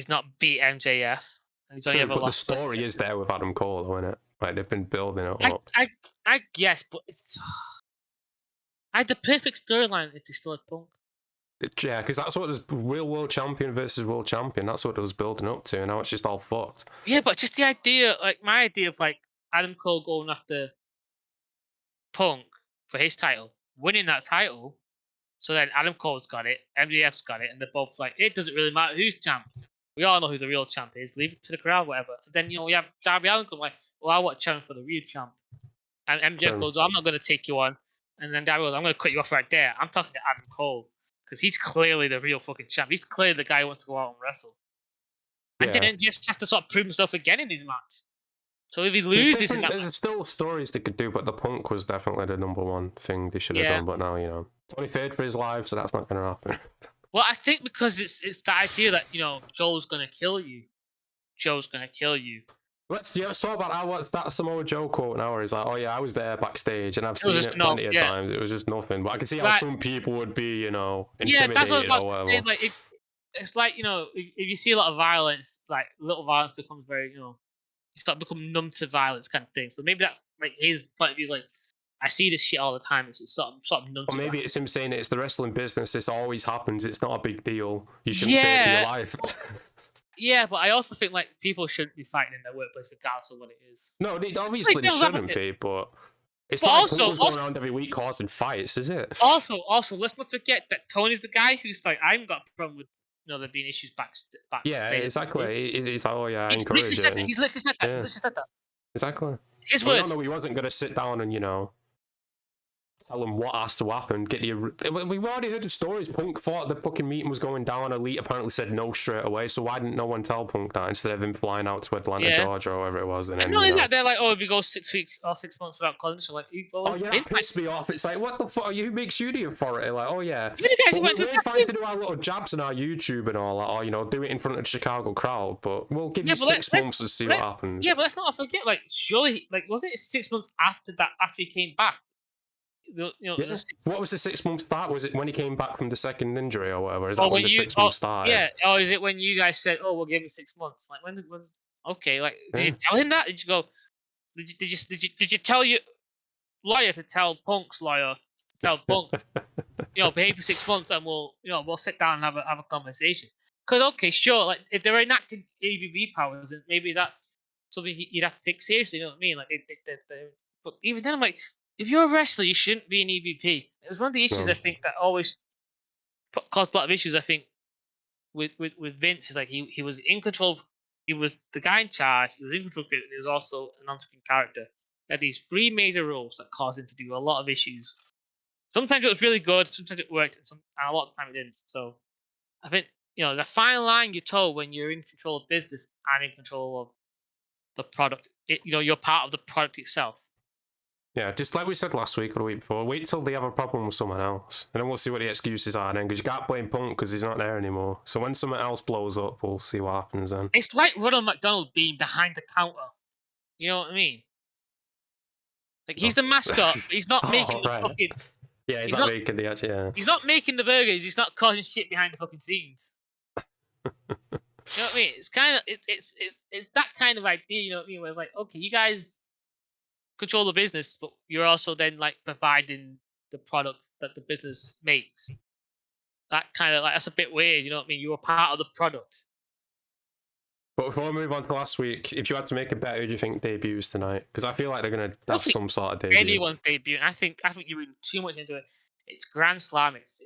not beat MJF. And he's only ever but lost. The story is there with Adam Cole, though, isn't it? Like, they've been building it up. I guess, but it's... I had the perfect storyline if they still had Punk. Yeah, because that's what was real world champion versus world champion. That's what it was building up to, and now it's just all fucked. Yeah, but just the idea, like my idea of like Adam Cole going after Punk for his title, winning that title, so then Adam Cole's got it, MJF's got it, and they're both like, it doesn't really matter who's champ. We all know who the real champ is. Leave it to the crowd, whatever. And then we have Darby Allin come like, well, I want challenge for the real champ, and MJF goes, I'm not going to take you on, and then Darby goes, I'm going to cut you off right there. I'm talking to Adam Cole. Because he's clearly the real fucking champ. He's clearly the guy who wants to go out and wrestle. And then just has to sort of prove himself again in these matches. So if he loses in that there's still stories they could do, but the Punk was definitely the number one thing they should have done. But now, 23rd for his life, so that's not going to happen. Well, I think because it's the idea that, Joe's going to kill you. Joe's going to kill you. Let's talk about what's that Samoa Joe quote now where he's like, oh yeah, I was there backstage and I've seen it plenty of times. It was just nothing. But I can see how some people would be, intimidated that's what I was or whatever. saying. Like, it's like, if you see a lot of violence, like little violence becomes very, you start becoming numb to violence kind of thing. So maybe that's like his point of view is like, I see this shit all the time. It's sort of numb to maybe it's him saying it's the wrestling business. This always happens. It's not a big deal. You shouldn't face your life. Yeah, but I also think like people shouldn't be fighting in their workplace regardless of what it is. No, obviously they shouldn't be, but it's not like Punk's going around every week causing fights, is it? Also, let's not forget that Tony's the guy who's like, I haven't got a problem with there being issues back. Yeah, exactly. He's like, oh yeah, I encourage it. He's literally said that. He's literally said that. Exactly. His words. No, he wasn't going to sit down and tell him what has to happen. We've already heard the stories. Punk thought the fucking meeting was going down. Elite apparently said no straight away. So why didn't no one tell Punk that instead of him flying out to Atlanta, Georgia, or whatever it was? And not only that, they're like, oh, if you go 6 weeks or 6 months without calling, so like, that pissed me off. It's like, what the fuck? Who makes you the authority? Like, oh yeah, we're fine to do our little jabs on our YouTube and all that, or do it in front of the Chicago crowd, but we'll give you 6 months to see what happens. Yeah, but let's not forget, like, surely, like, wasn't it 6 months after he came back? What was the 6 month start? Was it when he came back from the second injury or whatever? Is that when the 6 months started? Yeah. Or is it when you guys said, "Oh, we'll give you 6 months"? Like when? Okay. Like, did you tell him that? Did you go? Did you tell your lawyer to tell Punk's lawyer to tell Punk? Behave for 6 months and we'll sit down and have a conversation. Because sure, like if they're enacting ABV powers, and maybe that's something you'd have to take seriously. You know what I mean? Like, but even then, I'm like, if you're a wrestler, you shouldn't be an EVP. It was one of the issues I think that always caused a lot of issues. I think with Vince is like he was in control. He was the guy in charge. He was in control of it. And he was also an on-screen character. He had these 3 major roles that caused him to do a lot of issues. Sometimes it was really good. Sometimes it worked, and a lot of the time it didn't. So I think the fine line you toe when you're in control of business and in control of the product. You're part of the product itself. Yeah, just like we said last week or the week before, wait till they have a problem with someone else, and then we'll see what the excuses are then, because you can't blame Punk because he's not there anymore. So when someone else blows up, we'll see what happens then. It's like Ronald McDonald being behind the counter. You know what I mean? Like, he's the mascot, but he's not making the fucking... Yeah, he's not making the actual... Yeah. He's not making the burgers, he's not causing shit behind the fucking scenes. You know what I mean? It's kind of... It's that kind of idea, you know what I mean? Where it's like, okay, you guys control the business, but you're also then like providing the product that the business makes. That kind of like, that's a bit weird, you know what I mean? You're a part of the product. But before we move on to last week, if you had to make a bet, who do you think debuts tonight? Because I feel like they're going to have some sort of debut. Anyone's debut. I think you're reading too much into it. It's Grand Slam. It's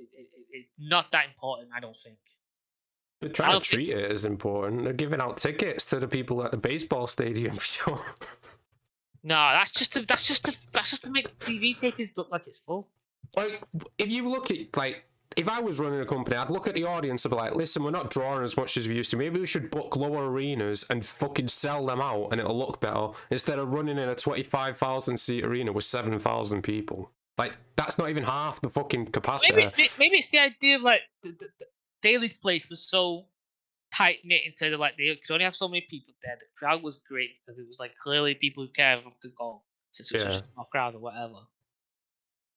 not that important, I don't think. They're trying to treat it as important. They're giving out tickets to the people at the baseball stadium. Sure. No, that's just to make the TV tapings look like it's full. Like, if you look at, like, if I was running a company, I'd look at the audience and be like, listen, we're not drawing as much as we used to. Maybe we should book lower arenas and fucking sell them out and it'll look better instead of running in a 25,000 seat arena with 7,000 people. Like, that's not even half the fucking capacity. Maybe it's the idea of, like, the Daly's place was so tight knit in terms of, like, they could only have so many people there. The crowd was great because it was, like, clearly people who care enough to go since it was such a small crowd or whatever.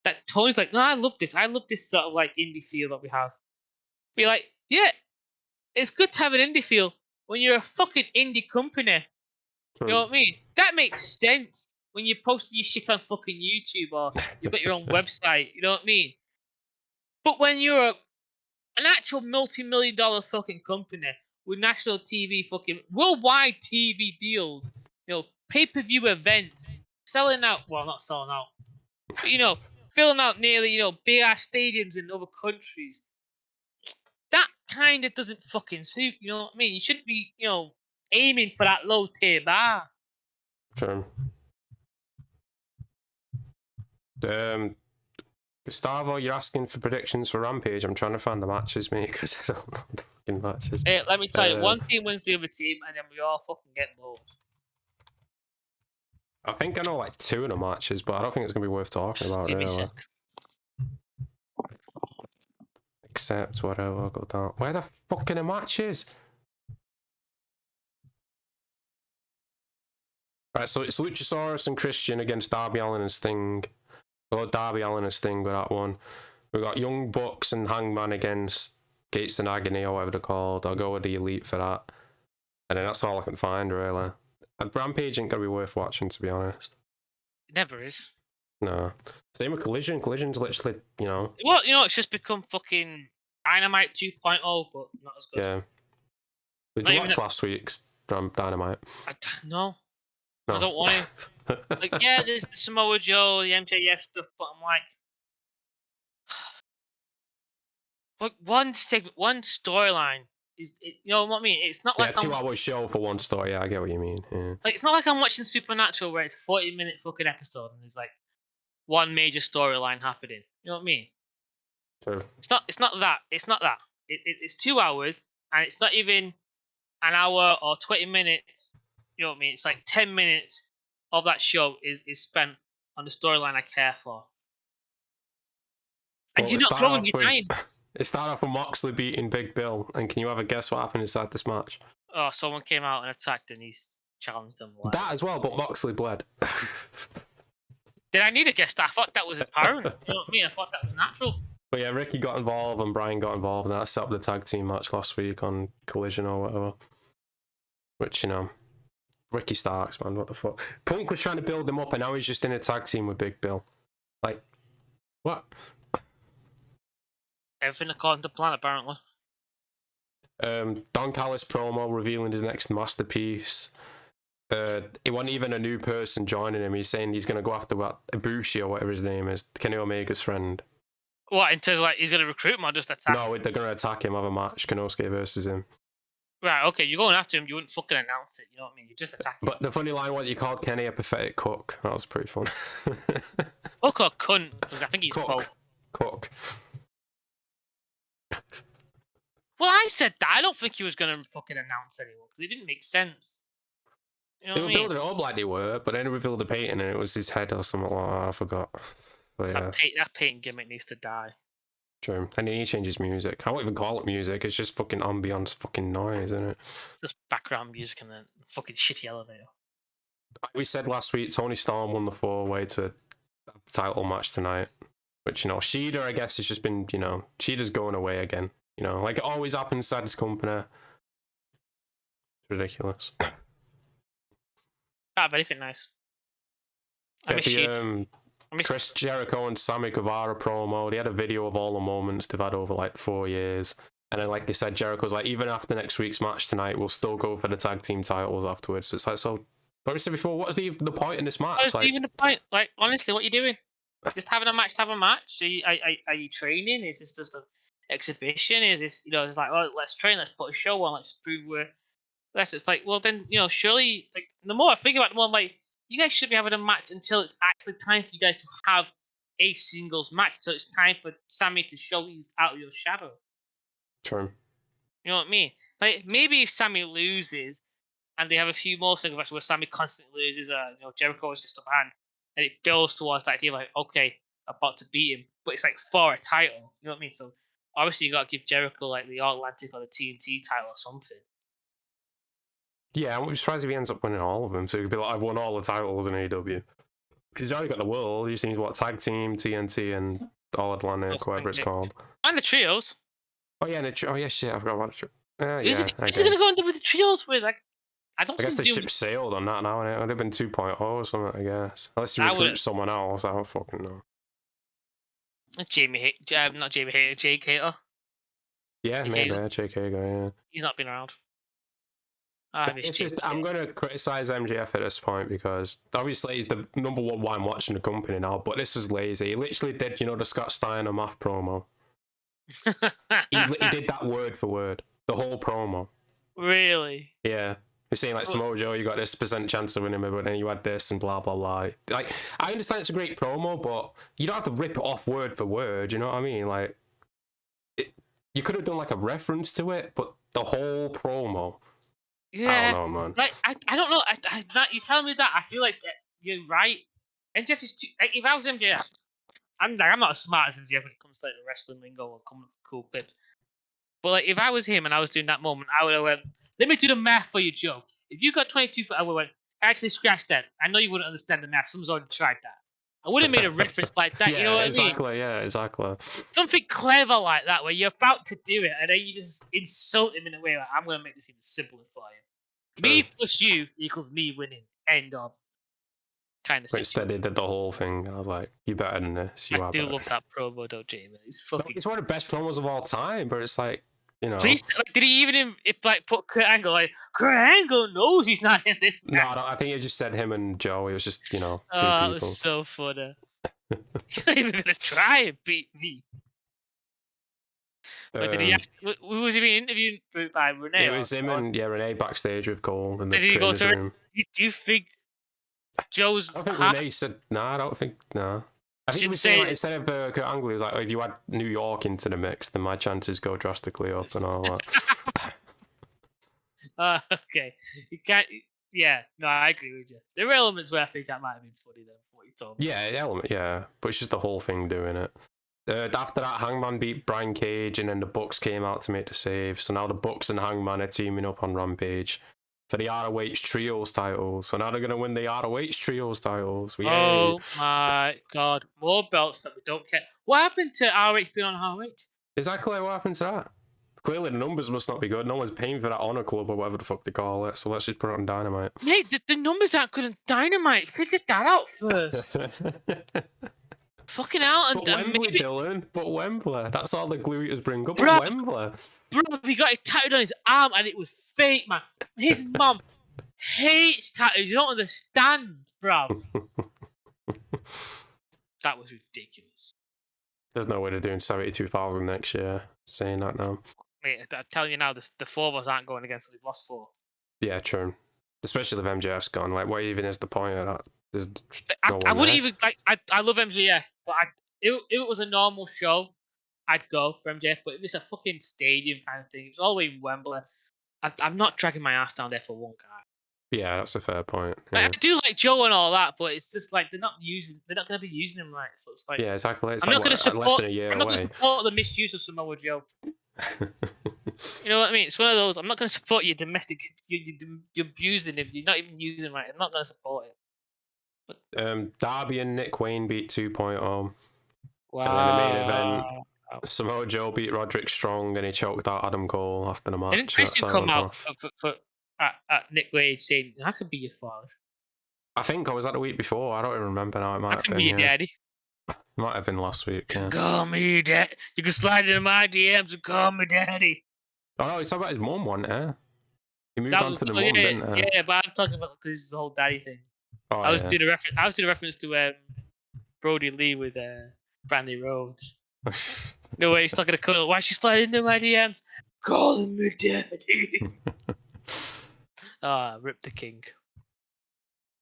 That Tony's like, no, I love this. I love this sort of like indie feel that we have. Be like, yeah, it's good to have an indie feel when you're a fucking indie company. You know what I mean? That makes sense when you're posting your shit on fucking YouTube or you've got your own website. You know what I mean? But when you're an actual multi-million-dollar fucking company with national TV, fucking worldwide TV deals, you know, pay-per-view event, selling out. Well, not selling out, but you know. Filling out nearly, you know, big ass stadiums in other countries. That kind of doesn't fucking suit, you know what I mean? You shouldn't be, you know, aiming for that low tier bar. Sure. Gustavo, you're asking for predictions for Rampage. I'm trying to find the matches, mate, because I don't know the fucking matches. Hey, let me tell you, one team wins the other team, and then we all fucking get those. I think I know like 2 of the matches, but I don't think it's going to be worth talking about, really. Except whatever, I'll go down. Where the fuck are the matches? Right, so it's Luchasaurus and Christian against Darby Allin and Sting. We've got Darby Allin and Sting with that one. We've got Young Bucks and Hangman against Gates and Agony, or whatever they're called. I'll go with the Elite for that. And then that's all I can find, really. And Rampage ain't gonna be worth watching, to be honest. It never is. No. Same with Collision. Collision's literally, you know. Well, you know, it's just become fucking Dynamite 2.0, but not as good. Yeah. Did you watch last week's Dynamite? No. I don't want to. Like, yeah, there's the Samoa Joe, the MJF stuff, but I'm like one segment, one storyline. You know what I mean? It's not like 2-hour show for one story. Yeah, I get what you mean. Yeah. Like, it's not like I'm watching Supernatural where it's a 40-minute fucking episode and there's like one major storyline happening. You know what I mean? True. It's not that. It's not that. It's 2 hours and it's not even an hour or 20 minutes. You know what I mean? It's like 10 minutes of that show is spent on the storyline I care for. And you're not growing, you're dying. It started off with Moxley beating Big Bill, and can you ever guess what happened inside this match? Oh, someone came out and attacked and he's challenged them. That as well, but Moxley bled. Did I need a guess? I thought that was apparent. You know what I mean? I thought that was natural. But yeah, Ricky got involved and Brian got involved, and that set up the tag team match last week on Collision or whatever. Which, you know, Ricky Starks, man, what the fuck? Punk was trying to build him up, and now he's just in a tag team with Big Bill. Like, what? Everything according to plan, apparently. Don Callis promo revealing his next masterpiece. It wasn't even a new person joining him. He's saying he's going to go after Ibushi or whatever his name is, Kenny Omega's friend. What, in terms of like he's going to recruit him or just attack him? No, they're going to attack him, have a match, Konosuke versus him. Right, okay, you're going after him, you wouldn't fucking announce it, you know what I mean? You just attack him. But the funny line was you called Kenny a pathetic cook. That was pretty fun. Cook or cunt, because I think he's both. Cook. Well, I said that. I don't think he was going to fucking announce anyone, because it didn't make sense. You know they were building it up like they were, but then revealed the painting and it was his head or something like that. I forgot. But yeah. That painting gimmick needs to die. True. And then he changes music. I won't even call it music. It's just fucking ambience fucking noise, isn't it? Just background music and a fucking shitty elevator. Like we said last week, Tony Storm won the 4-way to a title match tonight. Which, you know, Shida, I guess, has just been, you know, Shida's going away again. You know, like it always happens inside this company. It's ridiculous. But anything nice. I miss Shida. Chris Jericho and Sammy Guevara promo. They had a video of all the moments they've had over like 4 years. And then, like they said, Jericho's like, even after next week's match tonight, we'll still go for the tag team titles afterwards. So it's like, so, like we said before, what's the point in this match? What's like, even the point? Like, honestly, what are you doing? Just having a match to have a match? Are you training? Is this just an exhibition? Is this, it's like, oh, let's train, let's put a show on, let's prove we're... It's like, well, then, surely, like, the more I think about it, the more I'm like, you guys should be having a match until it's actually time for you guys to have a singles match. So it's time for Sammy to show you out of your shadow. True. You know what I mean? Like, maybe if Sammy loses and they have a few more single matches where Sammy constantly loses, Jericho is just up hand, and it builds towards that idea, like, okay, I'm about to beat him, but it's like for a title. You know what I mean? So obviously you got to give Jericho like the All Atlantic or the TNT title or something. Yeah, I'm surprised if he ends up winning all of them. So he could be like, I've won all the titles in AEW. Because he's already got the world. He just needs, tag team, TNT, and All Atlantic, whatever it's called. And the trios. Oh, yeah, shit, I forgot about the trios. Who's he going to go into with the trios with? Like, I guess the ship sailed on that now, and it would have been 2.0 or something, I guess. Unless you recruit someone else, I don't fucking know. Not Jamie Hater, Jake Hater. Yeah, maybe, Jake Hater, yeah. He's not been around. It's just, I'm going to criticize MJF at this point because obviously he's the number one why I'm watching the company now, but this was lazy. He literally did, the Scott Steiner math promo. he did that word for word, the whole promo. Really? Yeah. You're saying, like, Samoa Joe, you got this % chance of winning, but then you had this and blah, blah, blah. Like, I understand it's a great promo, but you don't have to rip it off word for word, you know what I mean? Like, you could have done, like, a reference to it, but the whole promo... Yeah, I don't know, man. Like, I don't know. You tell me that, I feel like you're right. MJF is too... Like, if I was MJF, I'm not as smart as MJF when it comes to like, the wrestling lingo or cool clips. But like, if I was him and I was doing that moment, I would have went, let me do the math for you, Joe. If you got 22 I would have went, actually scratch that. I know you wouldn't understand the math. Someone's already tried that. I would have made a reference like that. Yeah, you know what exactly, I mean? Yeah, exactly. Something clever like that, where you're about to do it, and then you just insult him in a way like, I'm going to make this even simpler for you. True. Me plus you equals me winning. End of. Kind of. But instead, they did the whole thing. I was like, "You better than this. You I are." do love that promo, though, Jamie. It's fucking. It's one of the best promos of all time. But it's like, Please, like, did he even put Kurt Angle? Like, Kurt Angle knows he's not in this. No, I think it just said him and Joe. It was just two people. That was so funny. He's not even gonna try and beat me. But did he ask, who was he being interviewed by Renee? It was him and Renee backstage with Cole in the did he go to room. Do you think Joe's... I think Renee said, I don't think, no. I think he was saying, like, instead of Kurt Angle, he was like, if you add New York into the mix, then my chances go drastically up and all that. Okay. You can't... Yeah, no, I agree with you. There were elements where I think that might have been funny, then, what you told me. Yeah, but it's just the whole thing doing it. After that, Hangman beat Brian Cage, and then the Bucks came out to make the save. So now the Bucks and Hangman are teaming up on Rampage for the ROH Trios titles. So now they're going to win the ROH Trios titles. Yay. Oh my god. More belts that we don't care. What happened to ROH being on ROH? Exactly, what happened to that? Clearly the numbers must not be good. No one's paying for that Honor Club or whatever the fuck they call it. So let's just put it on Dynamite. Mate, the numbers aren't good on Dynamite. Figure that out first. Fucking hell. But Wembley, Dylan. But Wembley. That's all the glorious bring up. Bro, Wembley. Bro, he got it tattooed on his arm and it was fake, man. His mum hates tattoos. You don't understand, bro. That was ridiculous. There's no way they're doing 72,000 next year. Saying that now. Mate, I'm telling you now, the four of us aren't going against us. We've lost 4. Yeah, true. Especially if MJF's gone. Like, what even is the point of that? There's I wouldn't even... Like, I love MJF, but if it was a normal show, I'd go for MJF. But if it's a fucking stadium kind of thing, it's all the way in Wembley, I'm not dragging my ass down there for one guy. Yeah, that's a fair point. Yeah. Like, I do like Joe and all that, but it's just like they're not going to be using him right. So it's like, yeah, exactly. It's I'm not going to support. Less than a year I'm not going to support the misuse of Samoa Joe. You know what I mean? It's one of those. I'm not going to support your domestic. You're abusing him. You're not even using him right. I'm not going to support it. But, Darby and Nick Wayne beat 2.0. Wow. And then the main event, Samoa Joe beat Roderick Strong, and he choked out Adam Cole after the match. Didn't Christian come out at Nick Wade saying, "I could be your father"? I think I was that the week before. I don't even remember now. It might I have can been, be your daddy. Might have been last week. Yeah. Call me daddy. You can slide into my DMs and call me daddy. Oh no, he's talking about his mum one, eh? He moved on to the mum, didn't he? Yeah, but I'm talking about because this is the whole daddy thing. Oh, I was doing a reference. I was doing a reference to Brody Lee with Brandy Rhodes. No way, he's talking to Cole. Why is she sliding into my DMs? Calling me daddy. Rip the king.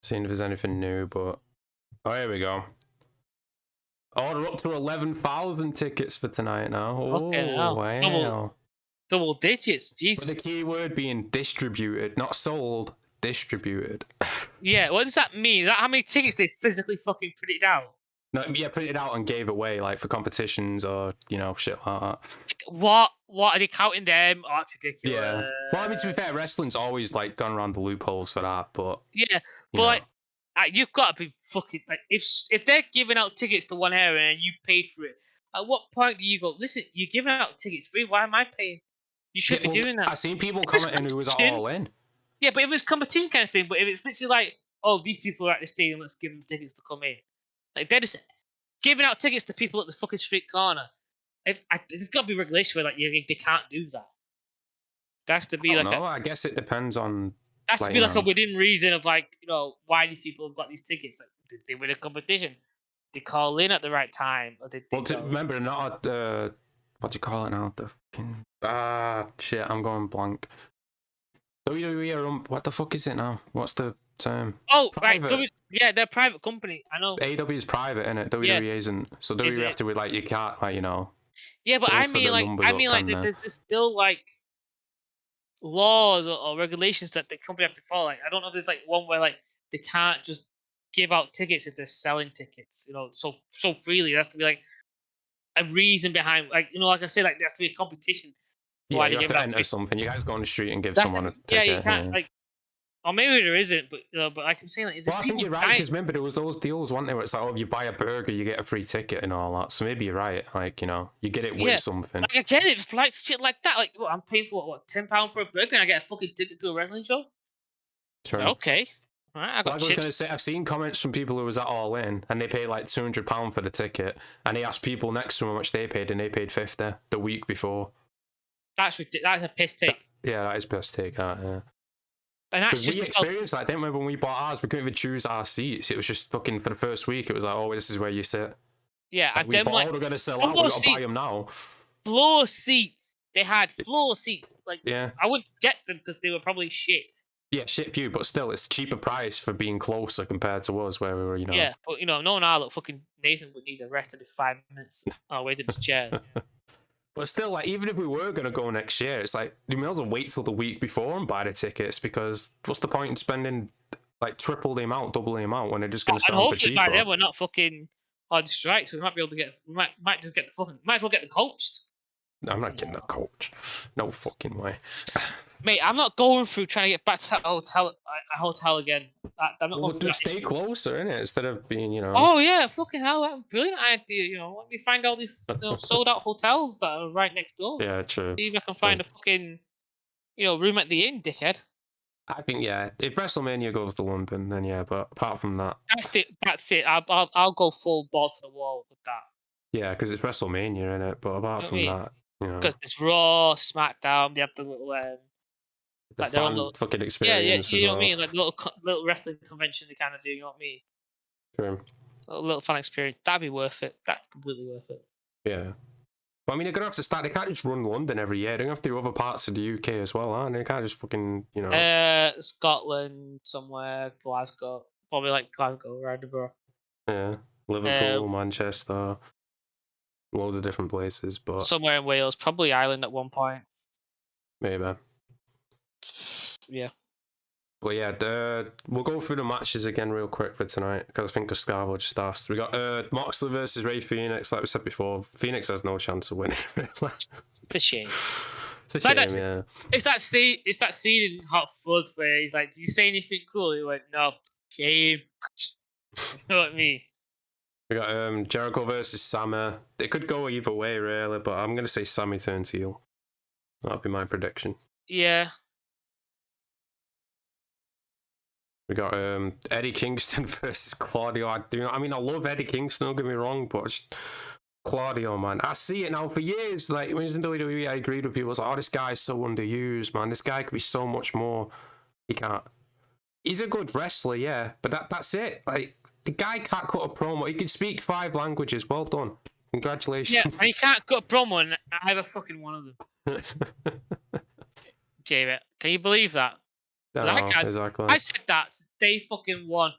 Seeing if there's anything new, but here we go. Order up to 11,000 tickets for tonight now. Okay, Wow. Double digits, Jesus. With the key word being distributed, not sold, distributed. Yeah, what does that mean? Is that how many tickets they physically fucking printed out? No, yeah, printed out and gave away, like for competitions or shit like that. What are they counting them? Oh, that's ridiculous. Yeah. Well, I mean, to be fair, wrestling's always like gone around the loopholes for that, but yeah, but like, you've got to be fucking like if they're giving out tickets to one area and you paid for it, at what point do you go? Listen, you're giving out tickets free. Why am I paying? You shouldn't be doing that. I've seen people commenting who was all in. Yeah, but if it's competition kind of thing, but if it's literally like, oh, these people are at the stadium, let's give them tickets to come in. Like they're just giving out tickets to people at the fucking street corner. There's got to be regulation where like they can't do that. That's to be I guess it depends on. That's to be like a within reason of like why these people have got these tickets. Like, did they win a competition? Did they call in at the right time, or did they? Remember, not what do you call it now? The fucking shit. I'm going blank. WWE what the fuck is it now? What's the term? Oh, private. Right. They're a private company. I know. AEW is private, innit? WWE isn't. So WWE have to be like, you can't, like, Yeah, but I mean, like, there's still like laws or regulations that the company have to follow. Like, I don't know if there's like one where like they can't just give out tickets if they're selling tickets, so freely. There has to be like a reason behind, like, like I say, like there has to be a competition. Yeah, you have to enter something. You guys go on the street and give someone a ticket. Yeah, you can't like. Or maybe there isn't, but but I can say like. Well, I think you're right because remember there was those deals, weren't there? Where it's like, if you buy a burger, you get a free ticket and all that. So maybe you're right. Like you get it with something. Like, I get it. It's like shit like that. Like, I'm paying for what £10 for a burger and I get a fucking ticket to a wrestling show. Sure. Like, okay. All right. I was gonna say, I've seen comments from people who was at All In and they paid like £200 for the ticket, and they asked people next to them how much they paid, and they paid 50 the week before. That's a piss take. That is piss take. Yeah. And that's just we experienced that. I think when we bought ours, we couldn't even choose our seats. It was just fucking for the first week. It was like, this is where you sit. Yeah, and we thought, we're gonna sell out. We gotta buy them now. Floor seats. They had floor seats. Like, yeah, I wouldn't get them because they were probably shit. Yeah, shit view, but still, it's cheaper price for being closer compared to us, where we were, Yeah, but no one look fucking Nathan would need a rest every 5 minutes. Waiting his chair. But still, like, even if we were going to go next year, it's like, you may as well wait till the week before and buy the tickets, because what's the point in spending, like, triple the amount, double the amount, when they're just going to sell for cheaper? By then we're not fucking on strike, so we might be able to get, might just get the fucking, might as well get the coach. I'm not getting the coach. No fucking way. Mate, I'm not going through trying to get back to that hotel again. I'm not going just stay closer, innit? Instead of being, Oh yeah, fucking hell, that's a brilliant idea. Let me find all these sold out hotels that are right next door. Yeah, true. See if I can find a fucking room at the inn, dickhead. I think if WrestleMania goes to London, then yeah. But apart from that, that's it. I'll go full balls to the wall with that. Yeah, because it's WrestleMania, innit? But apart from that, because it's Raw, SmackDown, they have the little like fan fucking experience. Yeah, you know what I mean? Like the little wrestling convention they kind of do. You know what I mean? True. A little fun experience. That'd be worth it. That's completely worth it. Yeah. But I mean, they're gonna have to start. They can't just run London every year. They're gonna have to do other parts of the UK as well, aren't they? They can't just fucking Scotland somewhere, Glasgow, probably like Glasgow or Edinburgh. Yeah, Liverpool, Manchester, loads of different places, but somewhere in Wales, probably Ireland at one point. Maybe. Yeah. But yeah, we'll go through the matches again real quick for tonight, because I think Gustavo just asked. We got Moxley versus Rey Fenix. Like we said before, Fenix has no chance of winning. It's a shame. It's a shame, yeah. It's that scene in Hot Fuzz where he's like, "Did you say anything cool?" He went, "No, shame." You know what I mean? We got Jericho versus Sammy. It could go either way, really, but I'm gonna say Sammy turns heel. That'll be my prediction. Yeah. We got Eddie Kingston versus Claudio. I love Eddie Kingston, don't get me wrong, but Claudio, man. I see it now for years. Like, when he was in WWE, I agreed with people. I was like, oh, this guy's so underused, man. This guy could be so much more. He can't. He's a good wrestler, yeah, but that's it. Like, the guy can't cut a promo. He can speak 5 languages. Well done. Congratulations. Yeah, and he can't cut a promo and either fucking one of them. J-Vet, can you believe that? Exactly. I said that day fucking one.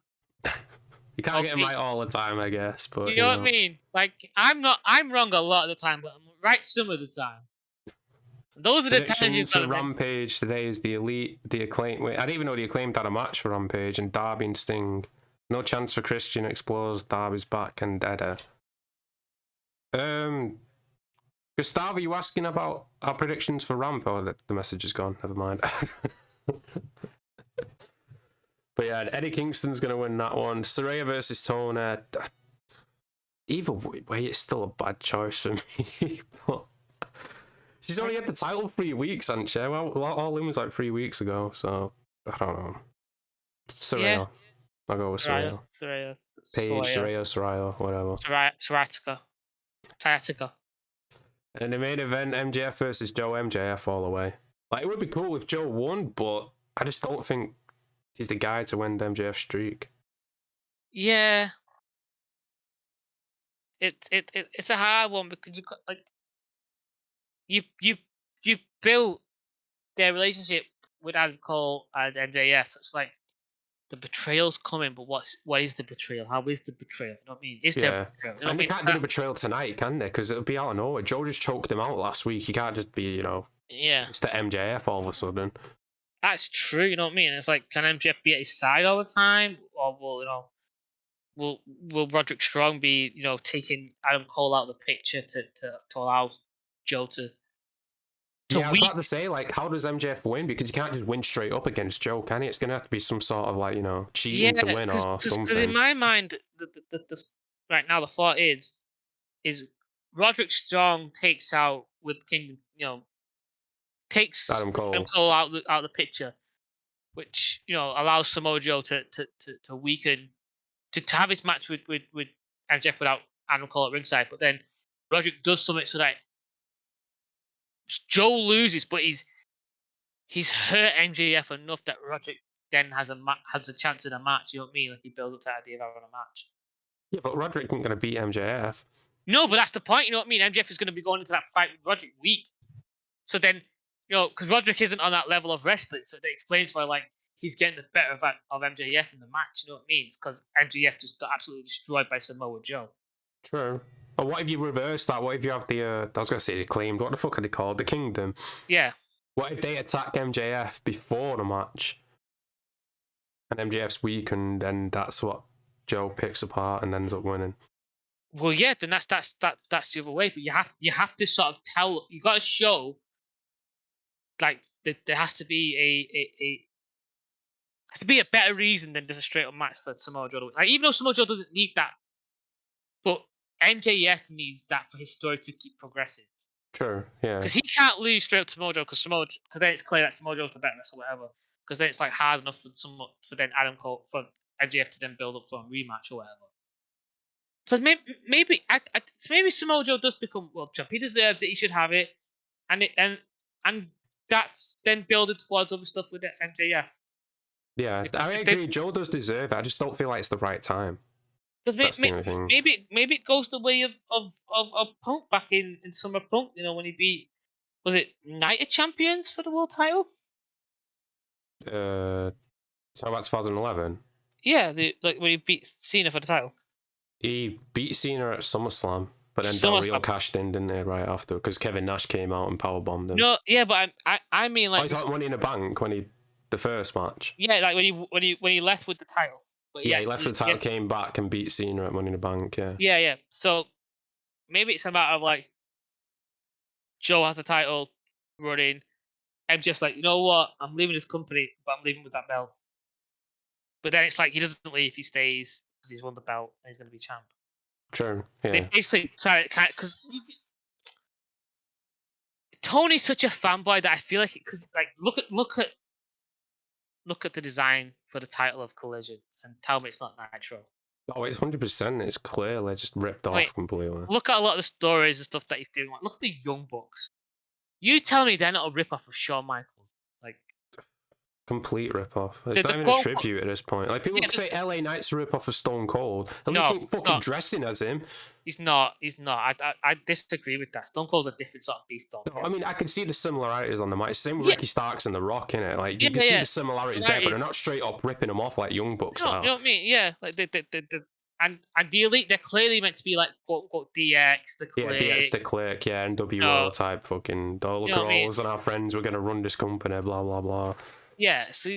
You can't get him right all the time, I guess. But you know what I mean? Like, I'm wrong a lot of the time, but I'm right some of the time. Those are the times you've got to Rampage today is the Acclaimed. Wait, I didn't even know the Acclaimed had a match for Rampage, and Darby and Sting. No chance for Christian explores. Darby's back and deader. Gustavo, you asking about our predictions for Ramp? Oh, the message is gone. Never mind. But yeah, Eddie Kingston's going to win that one. Saraya versus Toni. Either way, it's still a bad choice for me. But she's only had the title 3 weeks, hasn't she? Well, All In was like 3 weeks ago, so I don't know. Saraya. Yeah. I'll go with Saraya. Paige, Saraya, whatever. Sciatica. And in the main event, MJF versus Joe. MJF all the way. Like, it would be cool if Joe won, but I just don't think he's the guy to win the MJF streak. Yeah. It's a hard one because you built their relationship with Adam Cole and MJF. So it's like the betrayal's coming, but what is the betrayal? How is the betrayal? You know what I mean? Is there betrayal? You know and they can't do the betrayal tonight, can they? Because it'll be out of nowhere. Joe just choked him out last week. You can't just be, it's the MJF all of a sudden. That's true, you know what I mean? It's like, can MJF be at his side all the time? Or will Roderick Strong be, taking Adam Cole out of the picture to allow Joe to I was about to say, like, how does MJF win? Because you can't just win straight up against Joe, can he? It's going to have to be some sort of, like, cheating to win or something. Because in my mind, the right now, the thought is Roderick Strong takes out with King, takes Adam Cole out of the picture, which allows Samoa Joe to weaken, to have his match with MJF without Adam Cole at ringside. But then Roderick does something so that Joe loses, but he's hurt MJF enough that Roderick then has a chance in a match. You know what I mean? Like, he builds up to the idea of having a match. Yeah, but Roderick isn't going to beat MJF. No, but that's the point. You know what I mean? MJF is going to be going into that fight with Roderick weak. So then, because Roderick isn't on that level of wrestling, so that explains why, like, he's getting the better of MJF in the match. You know what I mean? It's because MJF just got absolutely destroyed by Samoa Joe. True. Or what if you reverse that? What if you have the, I was going to say the Acclaimed, what the fuck are they called? The Kingdom. Yeah. What if they attack MJF before the match? And MJF's weak, and then that's what Joe picks apart and ends up winning. Well, yeah, then that's the other way. But you have to sort of tell, you got to show, like, there has to be a better reason than just a straight up match for Samoa Joe. Like, even though Samoa Joe doesn't need that, but MJF needs that for his story to keep progressing. True, yeah. Because he can't lose straight up to Samoa Joe, because then it's clear that Samoa Joe's the better wrestler, whatever. Because then it's like hard enough for then Adam Cole, for MJF to then build up for a rematch or whatever. So maybe Samoa Joe does become world champ. He deserves it. He should have it, and that's then building towards other stuff with MJF. Yeah, I agree. Joe does deserve it. I just don't feel like it's the right time. Because maybe it goes the way of Punk back in Summer Punk. When he beat, was it Night of Champions for the world title? So about 2011. Yeah, when he beat Cena for the title. He beat Cena at SummerSlam, but then Del Rio cashed in, didn't he, right after? Because Kevin Nash came out and powerbombed him. No, yeah, but I mean, like, he's like Money in the Bank the first match. Yeah, like when he left with the title. But yeah, he left with the title, came back and beat Cena at Money in the Bank. Yeah. Yeah. So maybe it's a matter of, like, Joe has the title running. MJF's like, you know what? I'm leaving this company, but I'm leaving with that belt. But then it's like, he doesn't leave, he stays because he's won the belt and he's going to be champ. True. Yeah. They basically, because Tony's such a fanboy that I feel like, because, like, look at the design for the title of Collision and tell me it's not Nitro. Oh, it's 100%. It's clearly just ripped off completely. Look at a lot of the stories and stuff that he's doing. Like, look at the Young Bucks. You tell me they're not a rip-off of Shawn Michaels. Like, complete rip-off. It's not even a tribute at this point. Like, people say LA Knight's a rip-off of Stone Cold. At least he ain't fucking dressing as him. He's not. I disagree with that. Stone Cold's a different sort of beast. No, I mean, I can see the similarities on the mic. Same with Ricky Starks and The Rock, innit? Like, you can see the similarities there, but they're not straight up ripping them off like Young Bucks are. You know what I mean? Yeah. Like, and the Elite, they're clearly meant to be like, quote, unquote, DX, the Click. Yeah, DX, the Click, yeah, and WO type fucking, look at all us and our friends, we're going to run this company, blah, blah, blah. Yeah, so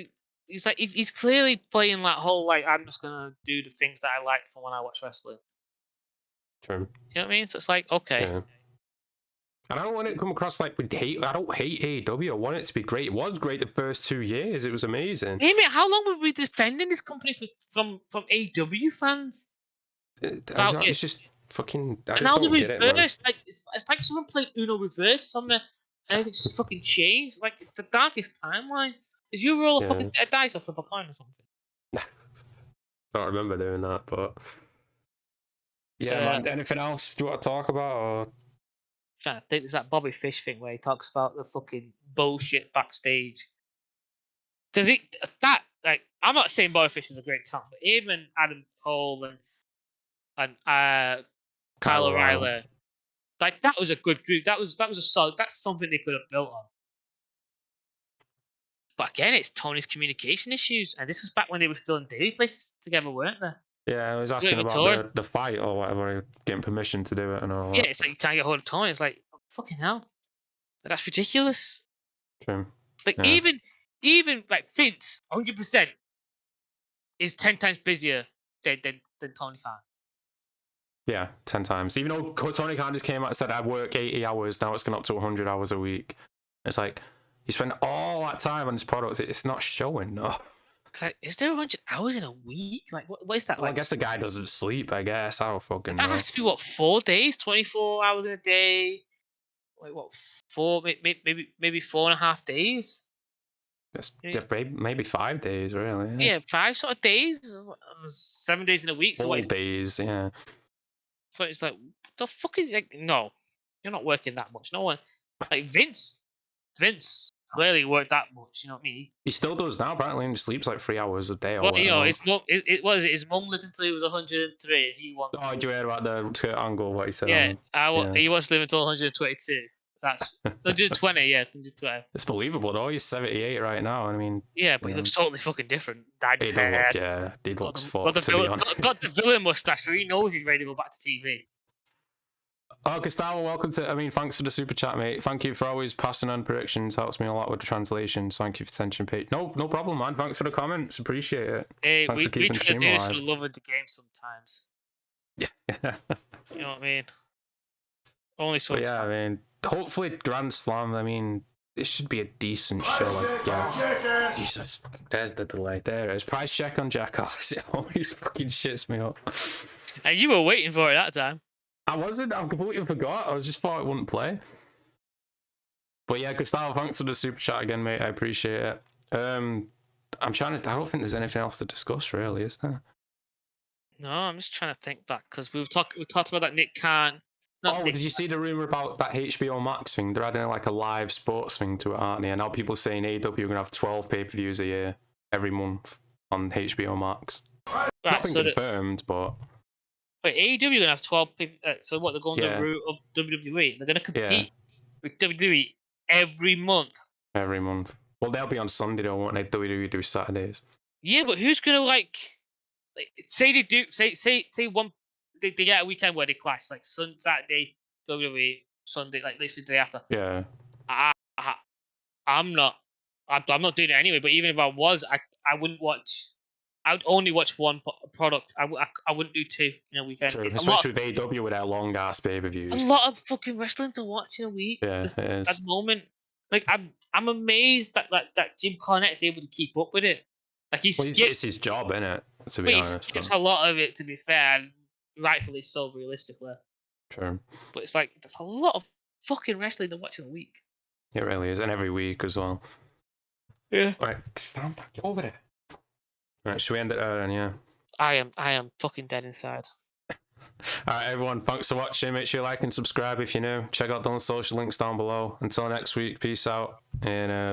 he's like, he's clearly playing that whole, like, I'm just going to do the things that I like from when I watch wrestling. True. You know what I mean? So it's like, okay. Yeah. And I don't want it to come across like we hate. I don't hate AEW. I want it to be great. It was great the first 2 years. It was amazing. Hey, mate, how long were we defending this company from AEW fans? It's just fucking. And now the reverse, like it's like someone played Uno reverse somewhere, and everything's just fucking changed. Like, it's the darkest timeline. Did you roll a fucking set of dice off of a coin or something? I don't remember doing that, but yeah, man. Anything else do you want to talk about? Or? I think there's that Bobby Fish thing where he talks about the fucking bullshit backstage. Because I'm not saying Bobby Fish is a great talent, but him and Adam Cole and Kyle O'Reilly, like, that was a good group. That was a solid. That's something they could have built on. But again, it's Tony's communication issues, and this was back when they were still in daily places together, weren't they? Yeah, I was asking about the fight or whatever, getting permission to do it and all that. Yeah, it's like you can't get hold of Tony. It's like, fucking hell. That's ridiculous. True. Like, even like Vince, 100%, is 10 times busier than Tony Khan. Yeah, 10 times. Even though Tony Khan just came out and said, I work 80 hours, now it's gone up to 100 hours a week. It's like, you spend all that time on this product, it's not showing, no. Like, is there 100 hours in a week? Like, what is that? Well, like? I guess the guy doesn't sleep, I guess. I don't fucking know. That has to be, what, 4 days? 24 hours in a day? Wait, what, 4, maybe 4.5 days? That's, maybe 5 days, really. Yeah, 5 sort of days? 7 days in a week? So 4 days, yeah. So it's like, the fuck is, like, no. You're not working that much. No one, like, Vince clearly worked that much, you know what I mean? He still does now, apparently, and sleeps like 3 hours a day. Well, you know, his mum, his mum lived until he was 103. He wants. Oh, did you hear about the angle? What he said? Yeah, he wants to live until 122. That's 120. Yeah, 120. It's believable though. He's 78 right now. I mean, yeah, but he looks totally fucking different. He does look, yeah, he looks fucked. Got the villain mustache, so he knows he's ready to go back to TV. Oh, Gustavo, welcome to. I mean, thanks for the super chat, mate. Thank you for always passing on predictions. Helps me a lot with the translations. Thank you for attention, Pete. No problem, man. Thanks for the comments. Appreciate it. Hey, thanks we try to do this for the love of the game sometimes. Yeah. You know what I mean? Only sometimes. Yeah, I mean, hopefully Grand Slam. I mean, it should be a decent show, I guess. Jesus, there's the delay. There it is. Price check on Jackass. It always fucking shits me up. And you were waiting for it that time. I wasn't. I completely forgot. I just thought it wouldn't play. But yeah, Gustavo, thanks for the super chat again, mate. I appreciate it. I'm trying to. I don't think there's anything else to discuss, really, is there? No, I'm just trying to think back because we talked about that Nick Khan. Did you see the rumor about that HBO Max thing? They're adding like a live sports thing to it, aren't they? And now people are saying AEW are gonna have 12 pay-per-views a year every month on HBO Max. It's not been confirmed, but. Wait, AEW are going to have 12 people. So what, they're going the route of WWE? They're going to compete with WWE every month. Every month. Well, they'll be on Sunday, though, won't they? WWE do Saturdays. Yeah, but who's going to, like, say they do, say one, they get a weekend where they clash, like Saturday, WWE, Sunday, like, this is the day after. Yeah. I'm not doing it anyway, but even if I was, I wouldn't watch. I would only watch one product. I wouldn't do 2 in a weekend. True, especially with AEW with their long ass pay-per-views. A lot of fucking wrestling to watch in a week. Yeah, it is. At the moment, like I'm amazed that Jim Cornette's able to keep up with it. Like it's his job, isn't it? To be honest, he skips a lot of it. To be fair, and rightfully so, realistically. True. But it's like there's a lot of fucking wrestling to watch in a week. It really is, and every week as well. Yeah. All right, stand back over there. Right, should we end it there then, yeah? I am fucking dead inside. Alright, everyone, thanks for watching. Make sure you like and subscribe if you're new. Check out those social links down below. Until next week, peace out. And